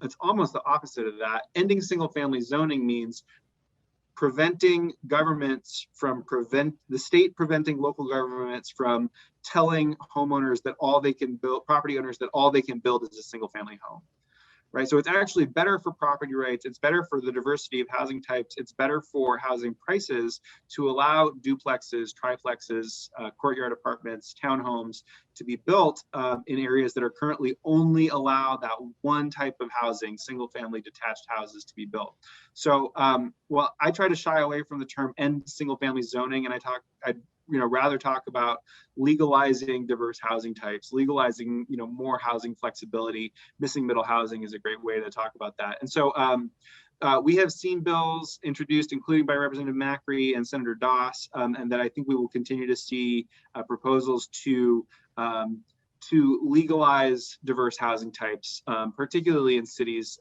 it's almost the opposite of that. Ending single family zoning means preventing governments the state preventing local governments from telling homeowners that all they can build, property owners that all they can build is a single family home, right? So it's actually better for property rights. It's better for the diversity of housing types. It's better for housing prices to allow duplexes, triplexes, courtyard apartments, townhomes to be built in areas that are currently only allow that one type of housing, single family detached houses, to be built. So, I try to shy away from the term end single family zoning, and I'd rather talk about legalizing diverse housing types, legalizing, more housing flexibility. Missing middle housing is a great way to talk about that. And so we have seen bills introduced, including by Representative Macri and Senator Doss, and that I think we will continue to see proposals to legalize diverse housing types, particularly in cities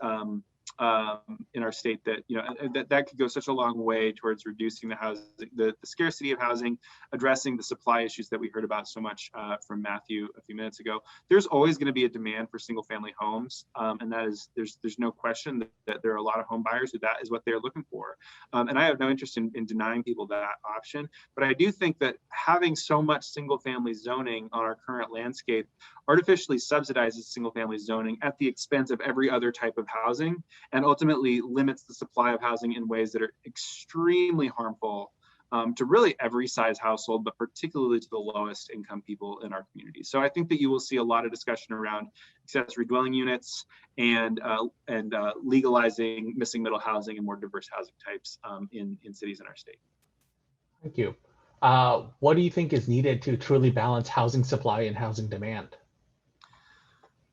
in our state, that could go such a long way towards reducing the scarcity of housing, addressing the supply issues that we heard about so much from Matthew a few minutes ago. There's always going to be a demand for single family homes, and that is there's no question that there are a lot of home buyers who that is what they're looking for, and I have no interest in denying people that option. But I do think that having so much single family zoning on our current landscape artificially subsidizes single family zoning at the expense of every other type of housing, and ultimately limits the supply of housing in ways that are extremely harmful to really every size household, but particularly to the lowest income people in our community. So I think that you will see a lot of discussion around accessory dwelling units and legalizing missing middle housing and more diverse housing types in cities in our state. Thank you. What do you think is needed to truly balance housing supply and housing demand?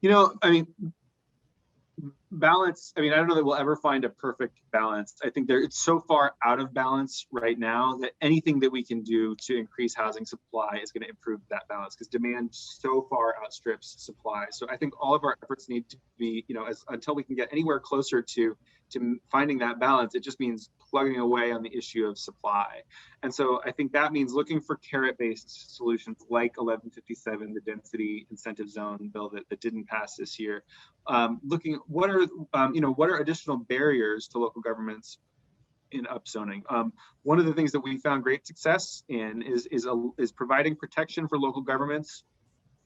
I mean, balance, I don't know that we'll ever find a perfect balance. I think it's so far out of balance right now that anything that we can do to increase housing supply is going to improve that balance, because demand so far outstrips supply. So I think all of our efforts need to be, until we can get anywhere closer to finding that balance, it just means plugging away on the issue of supply. And so I think that means looking for carrot-based solutions like 1157, the density incentive zone bill that didn't pass this year. Looking at what are additional barriers to local governments in upzoning. One of the things that we found great success in is providing protection for local governments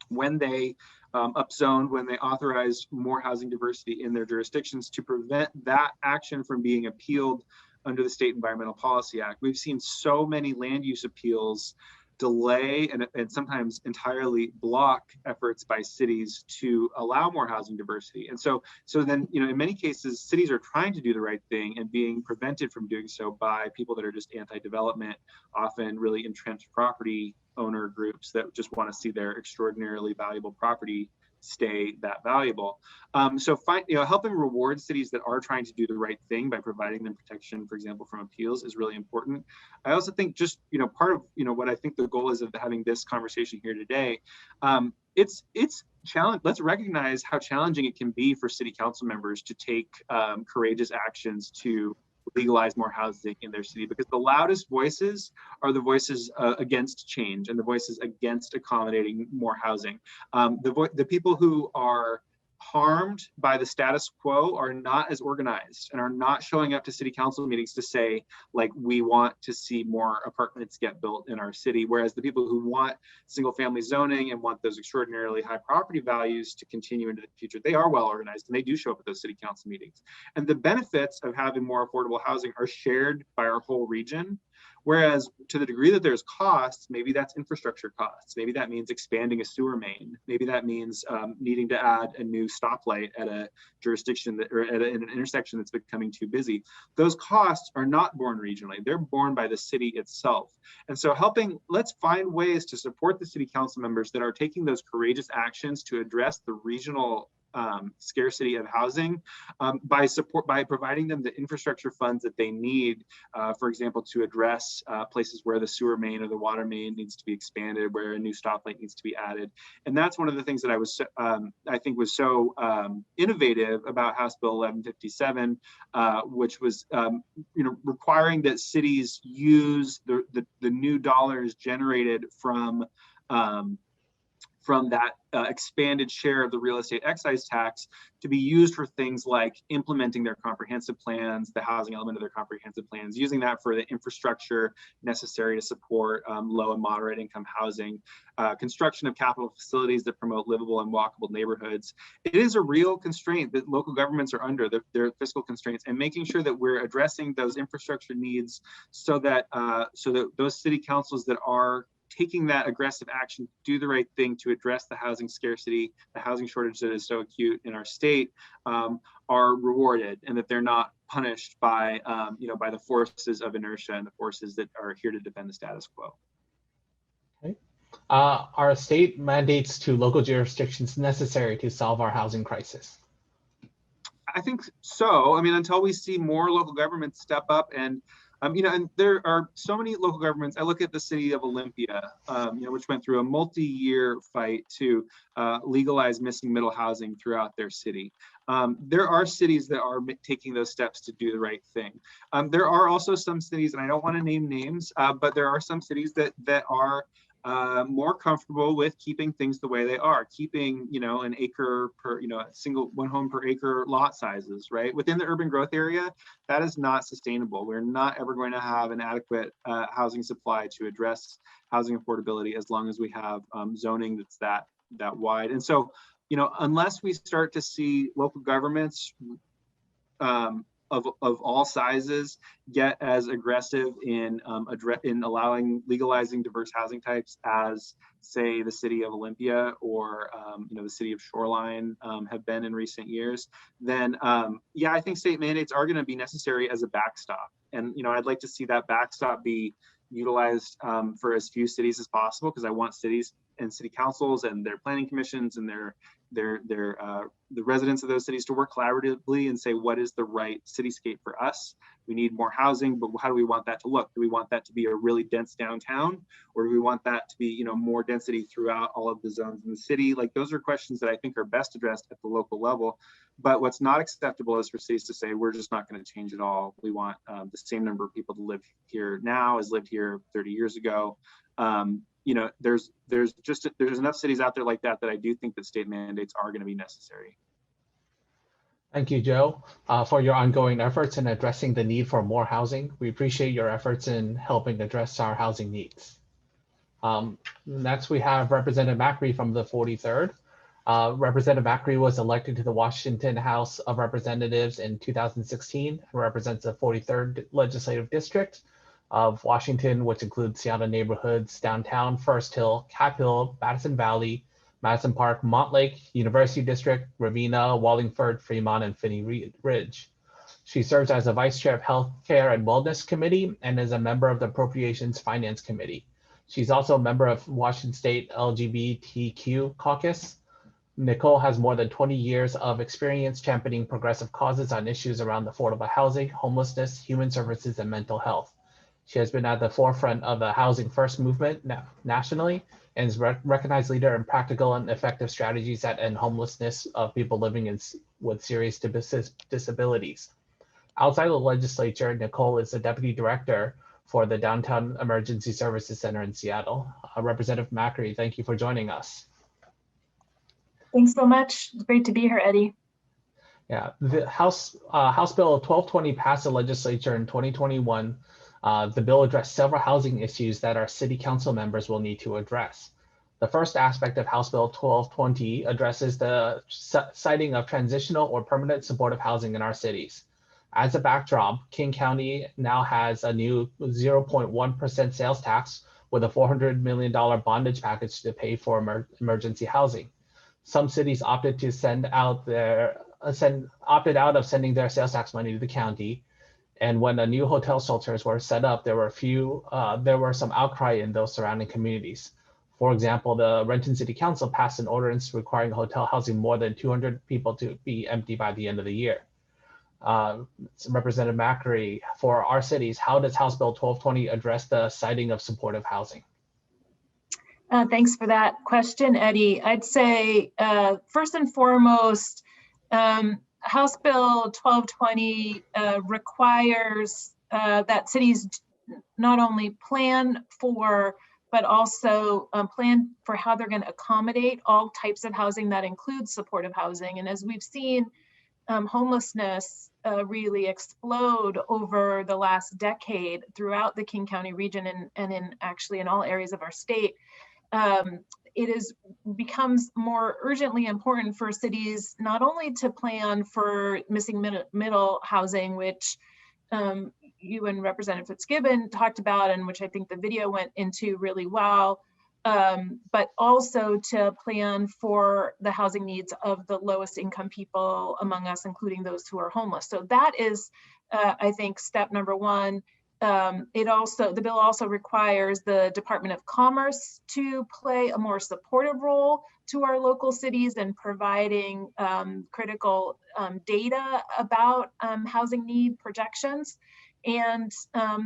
when they upzone, when they authorize more housing diversity in their jurisdictions, to prevent that action from being appealed under the State Environmental Policy Act. We've seen so many land use appeals delay and sometimes entirely block efforts by cities to allow more housing diversity. And so then, in many cases, cities are trying to do the right thing and being prevented from doing so by people that are just anti-development, often really entrenched property owner groups that just want to see their extraordinarily valuable property stay that valuable. Helping reward cities that are trying to do the right thing by providing them protection, for example, from appeals, is really important. I also think just, part of, what I think the goal is of having this conversation here today, it's challenge. Let's recognize how challenging it can be for city council members to take courageous actions to legalize more housing in their city, because the loudest voices are the voices against change and the voices against accommodating more housing. The people who are harmed by the status quo are not as organized and are not showing up to city council meetings to say, like, we want to see more apartments get built in our city. Whereas the people who want single family zoning and want those extraordinarily high property values to continue into the future, they are well organized and they do show up at those city council meetings. And the benefits of having more affordable housing are shared by our whole region. Whereas to the degree that there's costs, maybe that's infrastructure costs. Maybe that means expanding a sewer main. Maybe that means needing to add a new stoplight at a jurisdiction or at an intersection that's becoming too busy. Those costs are not borne regionally. They're borne by the city itself. And so let's find ways to support the city council members that are taking those courageous actions to address the regional scarcity of housing by providing them the infrastructure funds that they need, for example, to address places where the sewer main or the water main needs to be expanded, where a new stoplight needs to be added. And that's one of the things that I think was so innovative about House Bill 1157, which was requiring that cities use the new dollars generated from that expanded share of the real estate excise tax to be used for things like implementing their comprehensive plans, the housing element of their comprehensive plans, using that for the infrastructure necessary to support low and moderate income housing, construction of capital facilities that promote livable and walkable neighborhoods. It is a real constraint that local governments are under, their fiscal constraints, and making sure that we're addressing those infrastructure needs so that those city councils that are taking that aggressive action, do the right thing to address the housing scarcity, the housing shortage that is so acute in our state, are rewarded, and that they're not punished by the forces of inertia and the forces that are here to defend the status quo. Okay. Are state mandates to local jurisdictions necessary to solve our housing crisis? I think so. Until we see more local governments step up and and there are so many local governments. I look at the city of Olympia, which went through a multi-year fight to legalize missing middle housing throughout their city. There are cities that are taking those steps to do the right thing. There are also some cities, and I don't want to name names, but there are some cities that are more comfortable with keeping things the way they are, keeping, an acre per, one home per acre lot sizes, right? Within the urban growth area, that is not sustainable. We're not ever going to have an adequate housing supply to address housing affordability as long as we have zoning that's that wide. And so, unless we start to see local governments of all sizes get as aggressive in legalizing diverse housing types as, say, the city of Olympia or the city of Shoreline have been in recent years, then I think state mandates are going to be necessary as a backstop. And I'd like to see that backstop be utilized for as few cities as possible, because I want cities and city councils and their planning commissions and the residents of those cities to work collaboratively and say, what is the right cityscape for us? We need more housing, but how do we want that to look? Do we want that to be a really dense downtown, or do we want that to be, more density throughout all of the zones in the city? Like, those are questions that I think are best addressed at the local level. But what's not acceptable is for cities to say, we're just not going to change at all. We want the same number of people to live here now as lived here 30 years ago. There's enough cities out there like that I do think that state mandates are going to be necessary. Thank you, Joe, for your ongoing efforts in addressing the need for more housing. We appreciate your efforts in helping address our housing needs. Next, we have Representative Macri from the 43rd. Representative Macri was elected to the Washington House of Representatives in 2016 and represents the 43rd Legislative District of Washington, which includes Seattle neighborhoods, downtown, First Hill, Capitol, Madison Valley, Madison Park, Montlake, University District, Ravenna, Wallingford, Fremont, and Phinney Ridge. She serves as a Vice Chair of Healthcare and Wellness Committee and is a member of the Appropriations Finance Committee. She's also a member of Washington State LGBTQ Caucus. Nicole has more than 20 years of experience championing progressive causes on issues around affordable housing, homelessness, human services, and mental health. She has been at the forefront of the Housing First movement nationally and is a recognized leader in practical and effective strategies that end homelessness of people living with serious disabilities. Outside of the legislature, Nicole is the Deputy Director for the Downtown Emergency Services Center in Seattle. Representative Macri, thank you for joining us. Thanks so much. It's great to be here, Eddie. Yeah, the House Bill 1220 passed the legislature in 2021. The bill addressed several housing issues that our city council members will need to address. The first aspect of House Bill 1220 addresses the siting of transitional or permanent supportive housing in our cities. As a backdrop, King County now has a new 0.1% sales tax with a $400 million bondage package to pay for emergency housing. Some cities opted to opted out of sending their sales tax money to the county. And when the new hotel shelters were set up, there were some outcry in those surrounding communities. For example, the Renton City Council passed an ordinance requiring hotel housing more than 200 people to be empty by the end of the year. Representative Macri, for our cities, how does House Bill 1220 address the siting of supportive housing? Thanks for that question, Eddie. I'd say first and foremost, House Bill 1220 requires that cities not only plan for, but also plan for how they're going to accommodate all types of housing that includes supportive housing. And as we've seen homelessness really explode over the last decade throughout the King County region and in actually in all areas of our state, it becomes more urgently important for cities not only to plan for missing middle housing, which you and Representative Fitzgibbon talked about, and which I think the video went into really well, but also to plan for the housing needs of the lowest income people among us, including those who are homeless. So that is, I think, step number one. The bill also requires the Department of Commerce to play a more supportive role to our local cities in providing critical data about housing need projections. And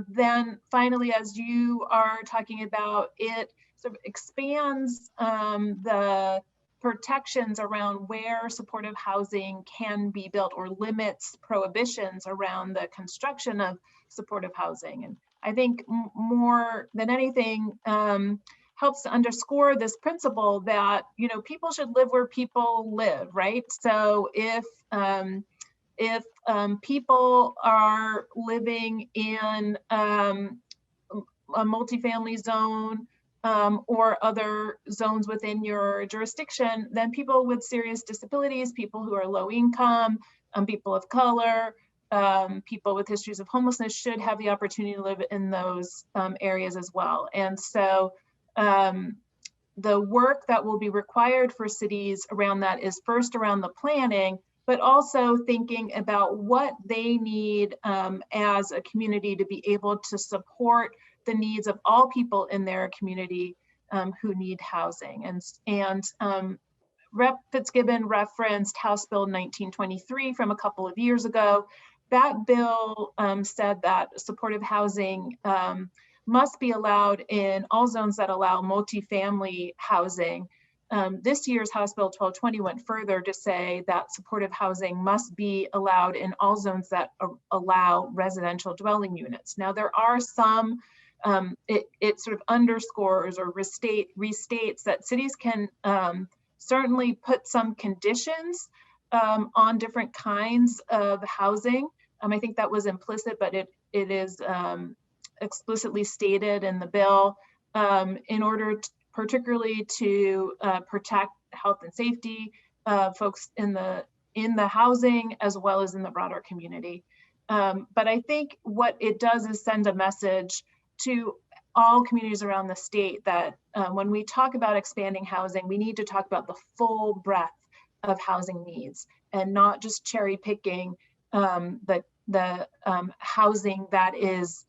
then finally, as you are talking about, it sort of expands the protections around where supportive housing can be built or limits prohibitions around the construction of supportive housing. And I think more than anything helps to underscore this principle that, people should live where people live, right? So if people are living in a multifamily zone or other zones within your jurisdiction, then people with serious disabilities, people who are low income, people of color, people with histories of homelessness should have the opportunity to live in those areas as well. And so the work that will be required for cities around that is first around the planning, but also thinking about what they need as a community to be able to support the needs of all people in their community who need housing. And Rep. Fitzgibbon referenced House Bill 1923 from a couple of years ago. That bill said that supportive housing must be allowed in all zones that allow multifamily housing. This year's House Bill 1220 went further to say that supportive housing must be allowed in all zones that allow residential dwelling units. Now, there are some, it sort of underscores or restates that cities can certainly put some conditions on different kinds of housing. I think that was implicit, but it is explicitly stated in the bill in order particularly to protect health and safety folks in the housing as well as in the broader community. But I think what it does is send a message to all communities around the state that when we talk about expanding housing, we need to talk about the full breadth of housing needs and not just cherry picking the housing that is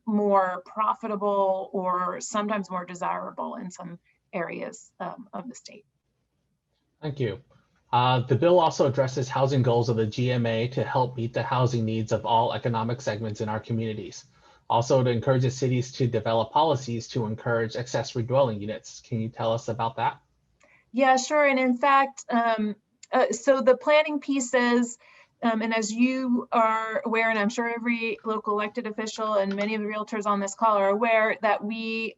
more profitable or sometimes more desirable in some areas of the state. Thank you. The bill also addresses housing goals of the GMA to help meet the housing needs of all economic segments in our communities. Also, it encourages cities to develop policies to encourage accessory dwelling units. Can you tell us about that? Yeah, sure. And in fact, so the planning pieces, and as you are aware, and I'm sure every local elected official and many of the realtors on this call are aware that we're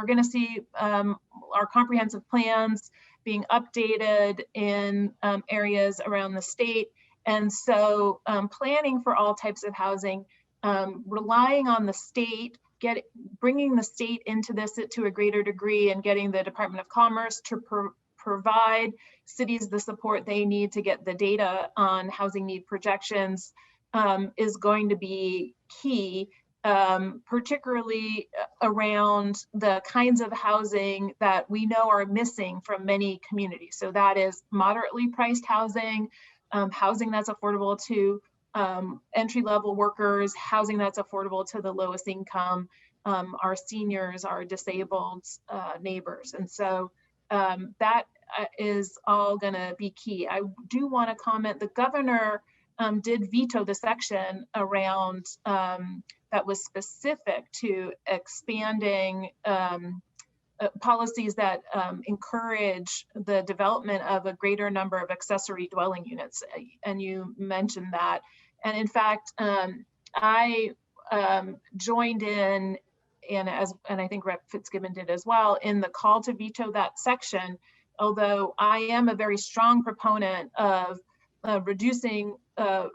going to see our comprehensive plans being updated in areas around the state. And so planning for all types of housing, relying on the state, bringing the state into this to a greater degree and getting the Department of Commerce to provide cities the support they need to get the data on housing need projections is going to be key, particularly around the kinds of housing that we know are missing from many communities. So that is moderately priced housing, housing that's affordable to entry-level workers, housing that's affordable to the lowest income, our seniors, our disabled neighbors. And so that is all going to be key. I do want to comment, the governor did veto the section around that was specific to expanding policies that encourage the development of a greater number of accessory dwelling units. And you mentioned that. And in fact, I joined in, and I think Rep. Fitzgibbon did as well, in the call to veto that section, although I am a very strong proponent of reducing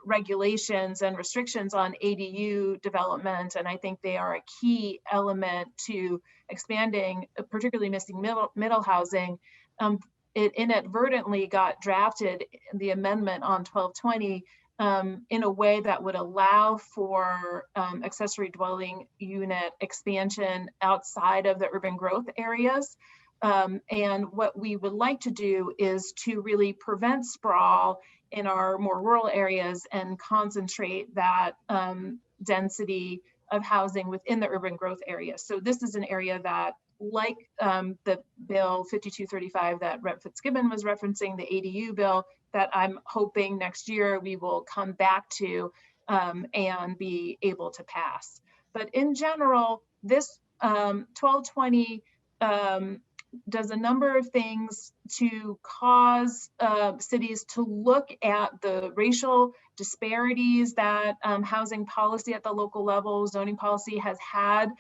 regulations and restrictions on ADU development. And I think they are a key element to expanding, particularly missing middle housing. It inadvertently got drafted, the amendment on 1220, in a way that would allow for accessory dwelling unit expansion outside of the urban growth areas. And what we would like to do is to really prevent sprawl in our more rural areas and concentrate that density of housing within the urban growth areas. So this is an area that, like the bill 5235 that Rep. Fitzgibbon was referencing, the ADU bill, that I'm hoping next year we will come back to and be able to pass. But in general, this 1220 does a number of things to cause cities to look at the racial disparities that housing policy at the local level, zoning policy has had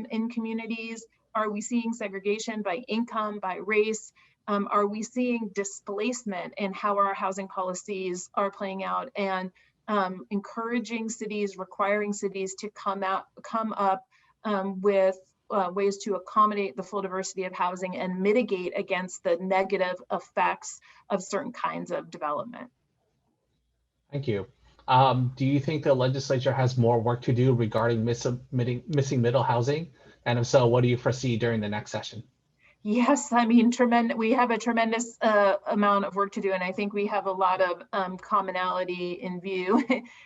in communities. Are we seeing segregation by income, by race? Are we seeing displacement in how our housing policies are playing out, and encouraging cities, requiring cities to come up with ways to accommodate the full diversity of housing and mitigate against the negative effects of certain kinds of development? Thank you. Do you think the legislature has more work to do regarding missing middle housing? And if so, what do you foresee during the next session? Yes, I mean, we have a tremendous amount of work to do, and I think we have a lot of commonality in view.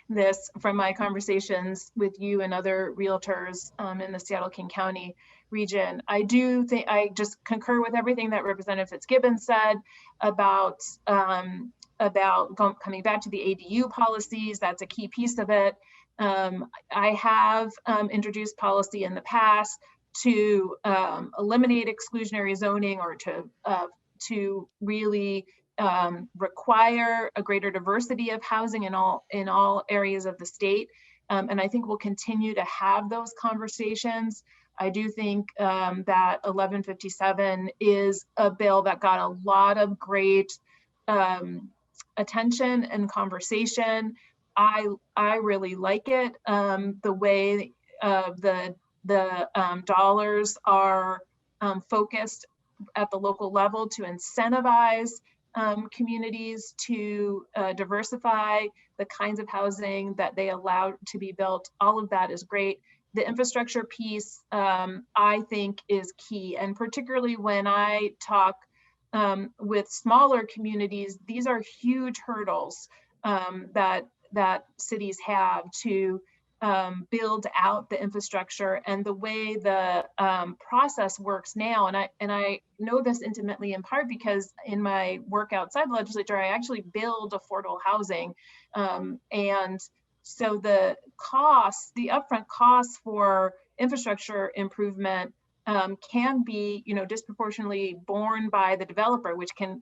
This from my conversations with you and other realtors in the Seattle-King County region. I do think I just concur with everything that Representative Fitzgibbon said about coming back to the ADU policies. That's a key piece of it. I have introduced policy in the past to eliminate exclusionary zoning, or to really require a greater diversity of housing in all areas of the state. And I think we'll continue to have those conversations. I do think that 1157 is a bill that got a lot of great attention and conversation. I really like it. The way the dollars are focused at the local level to incentivize communities to diversify the kinds of housing that they allow to be built. All of that is great. The infrastructure piece, I think, is key. And particularly when I talk with smaller communities, these are huge hurdles that cities have to build out the infrastructure. And the way the process works now, and I know this intimately in part because in my work outside the legislature, I actually build affordable housing. And so the upfront costs for infrastructure improvement can be, disproportionately borne by the developer, which can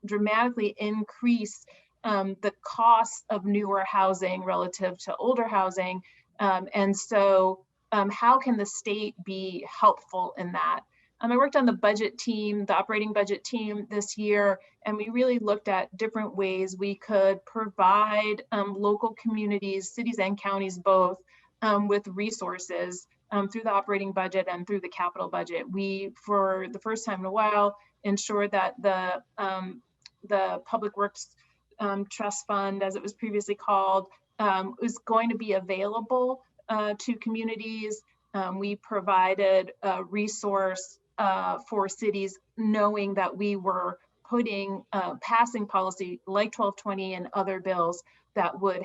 dramatically increase the cost of newer housing relative to older housing. And so how can the state be helpful in that? I worked on the budget team, the operating budget team this year, and we really looked at different ways we could provide local communities, cities and counties both, with resources through the operating budget and through the capital budget. We, for the first time in a while, ensured that the Public Works Trust Fund, as it was previously called, was going to be available to communities. We provided a resource for cities, knowing that we were passing policy like 1220 and other bills that would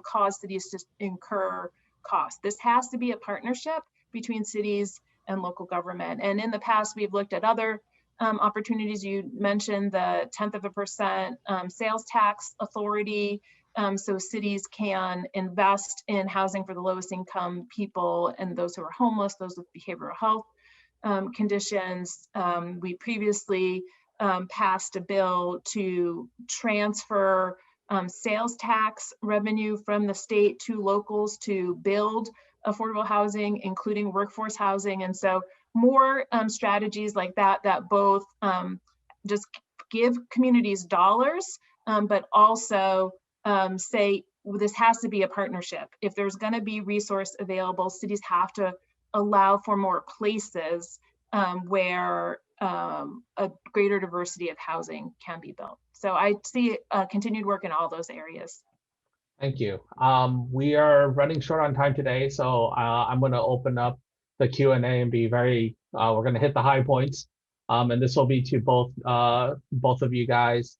cause cities to incur costs. This has to be a partnership between cities and local government. And in the past, we've looked at other opportunities. You mentioned the 1/10% sales tax authority. So cities can invest in housing for the lowest income people and those who are homeless, those with behavioral health conditions. We previously passed a bill to transfer sales tax revenue from the state to locals to build affordable housing, including workforce housing. And so more strategies like that both just give communities dollars, but also say, well, this has to be a partnership. If there's going to be resource available, cities have to allow for more places where a greater diversity of housing can be built. So I see continued work in all those areas. Thank you. We are running short on time today, so I'm going to open up the Q&A and be very, we're going to hit the high points. And this will be to both of you guys.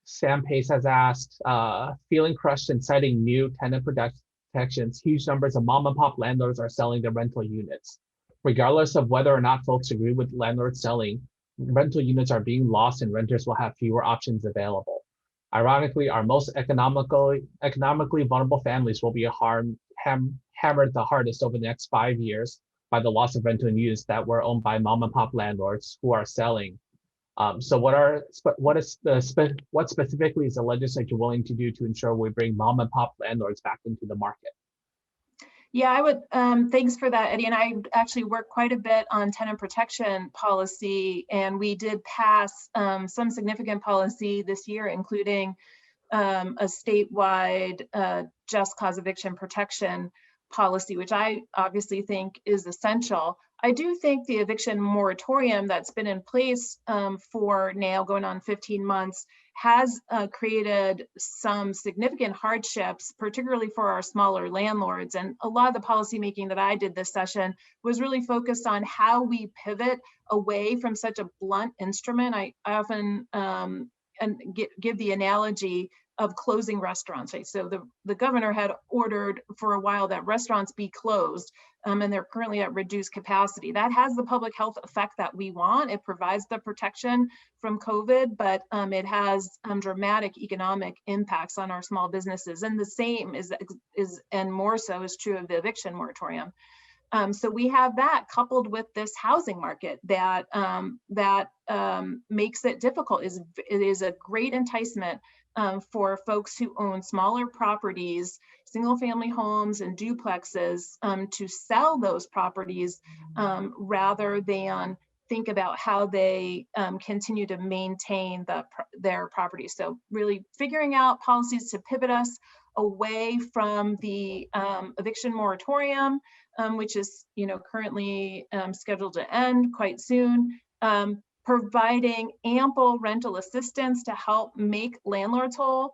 Sam Pace has asked, feeling crushed and citing new tenant protections, huge numbers of mom and pop landlords are selling their rental units. Regardless of whether or not folks agree with landlords selling, rental units are being lost and renters will have fewer options available. Ironically, our most economically vulnerable families will be hammered the hardest over the next 5 years by the loss of rental units that were owned by mom and pop landlords who are selling. So what specifically is the legislature willing to do to ensure we bring mom and pop landlords back into the market? Yeah, I would, thanks for that, Eddie. And I actually worked quite a bit on tenant protection policy, and we did pass some significant policy this year, including a statewide just cause eviction protection policy, which I obviously think is essential. I do think the eviction moratorium that's been in place for now going on 15 months has created some significant hardships, particularly for our smaller landlords. And a lot of the policymaking that I did this session was really focused on how we pivot away from such a blunt instrument. I often give the analogy of closing restaurants. Right? So the governor had ordered for a while that restaurants be closed, and they're currently at reduced capacity. That has the public health effect that we want. It provides the protection from COVID, but it has dramatic economic impacts on our small businesses. And the same is and more so is true of the eviction moratorium. So we have that coupled with this housing market that makes it difficult. It is a great enticement for folks who own smaller properties, single family homes and duplexes, to sell those properties rather than think about how they continue to maintain their properties. So really figuring out policies to pivot us away from the eviction moratorium, which is currently scheduled to end quite soon, providing ample rental assistance to help make landlords whole.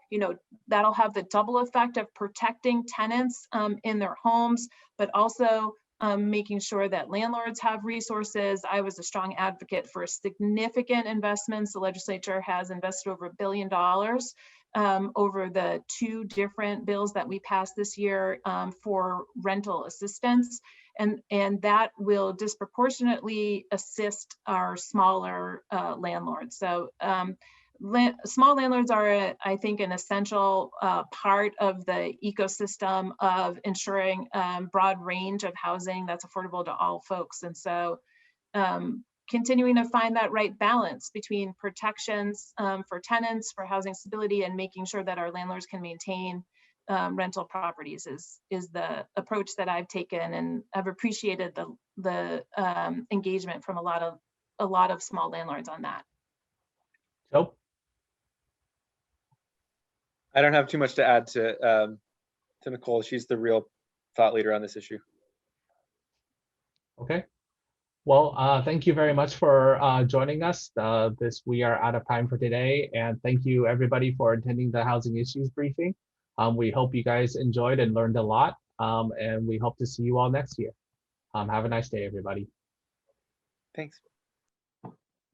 That'll have the double effect of protecting tenants in their homes, but also making sure that landlords have resources. I was a strong advocate for significant investments. The legislature has invested over $1 billion over the 2 different bills that we passed this year for rental assistance. And that will disproportionately assist our smaller landlords. So small landlords are, I think, an essential part of the ecosystem of ensuring broad range of housing that's affordable to all folks. And so continuing to find that right balance between protections for tenants, for housing stability, and making sure that our landlords can maintain rental properties is the approach that I've taken, and I've appreciated the engagement from a lot of small landlords on that. So I don't have too much to add to Nicole. She's the real thought leader on this issue. okay. Well, thank you very much for joining us. We are out of time for today, and thank you everybody for attending the housing issues briefing. We hope you guys enjoyed and learned a lot, and we hope to see you all next year. Have a nice day, everybody. Thanks.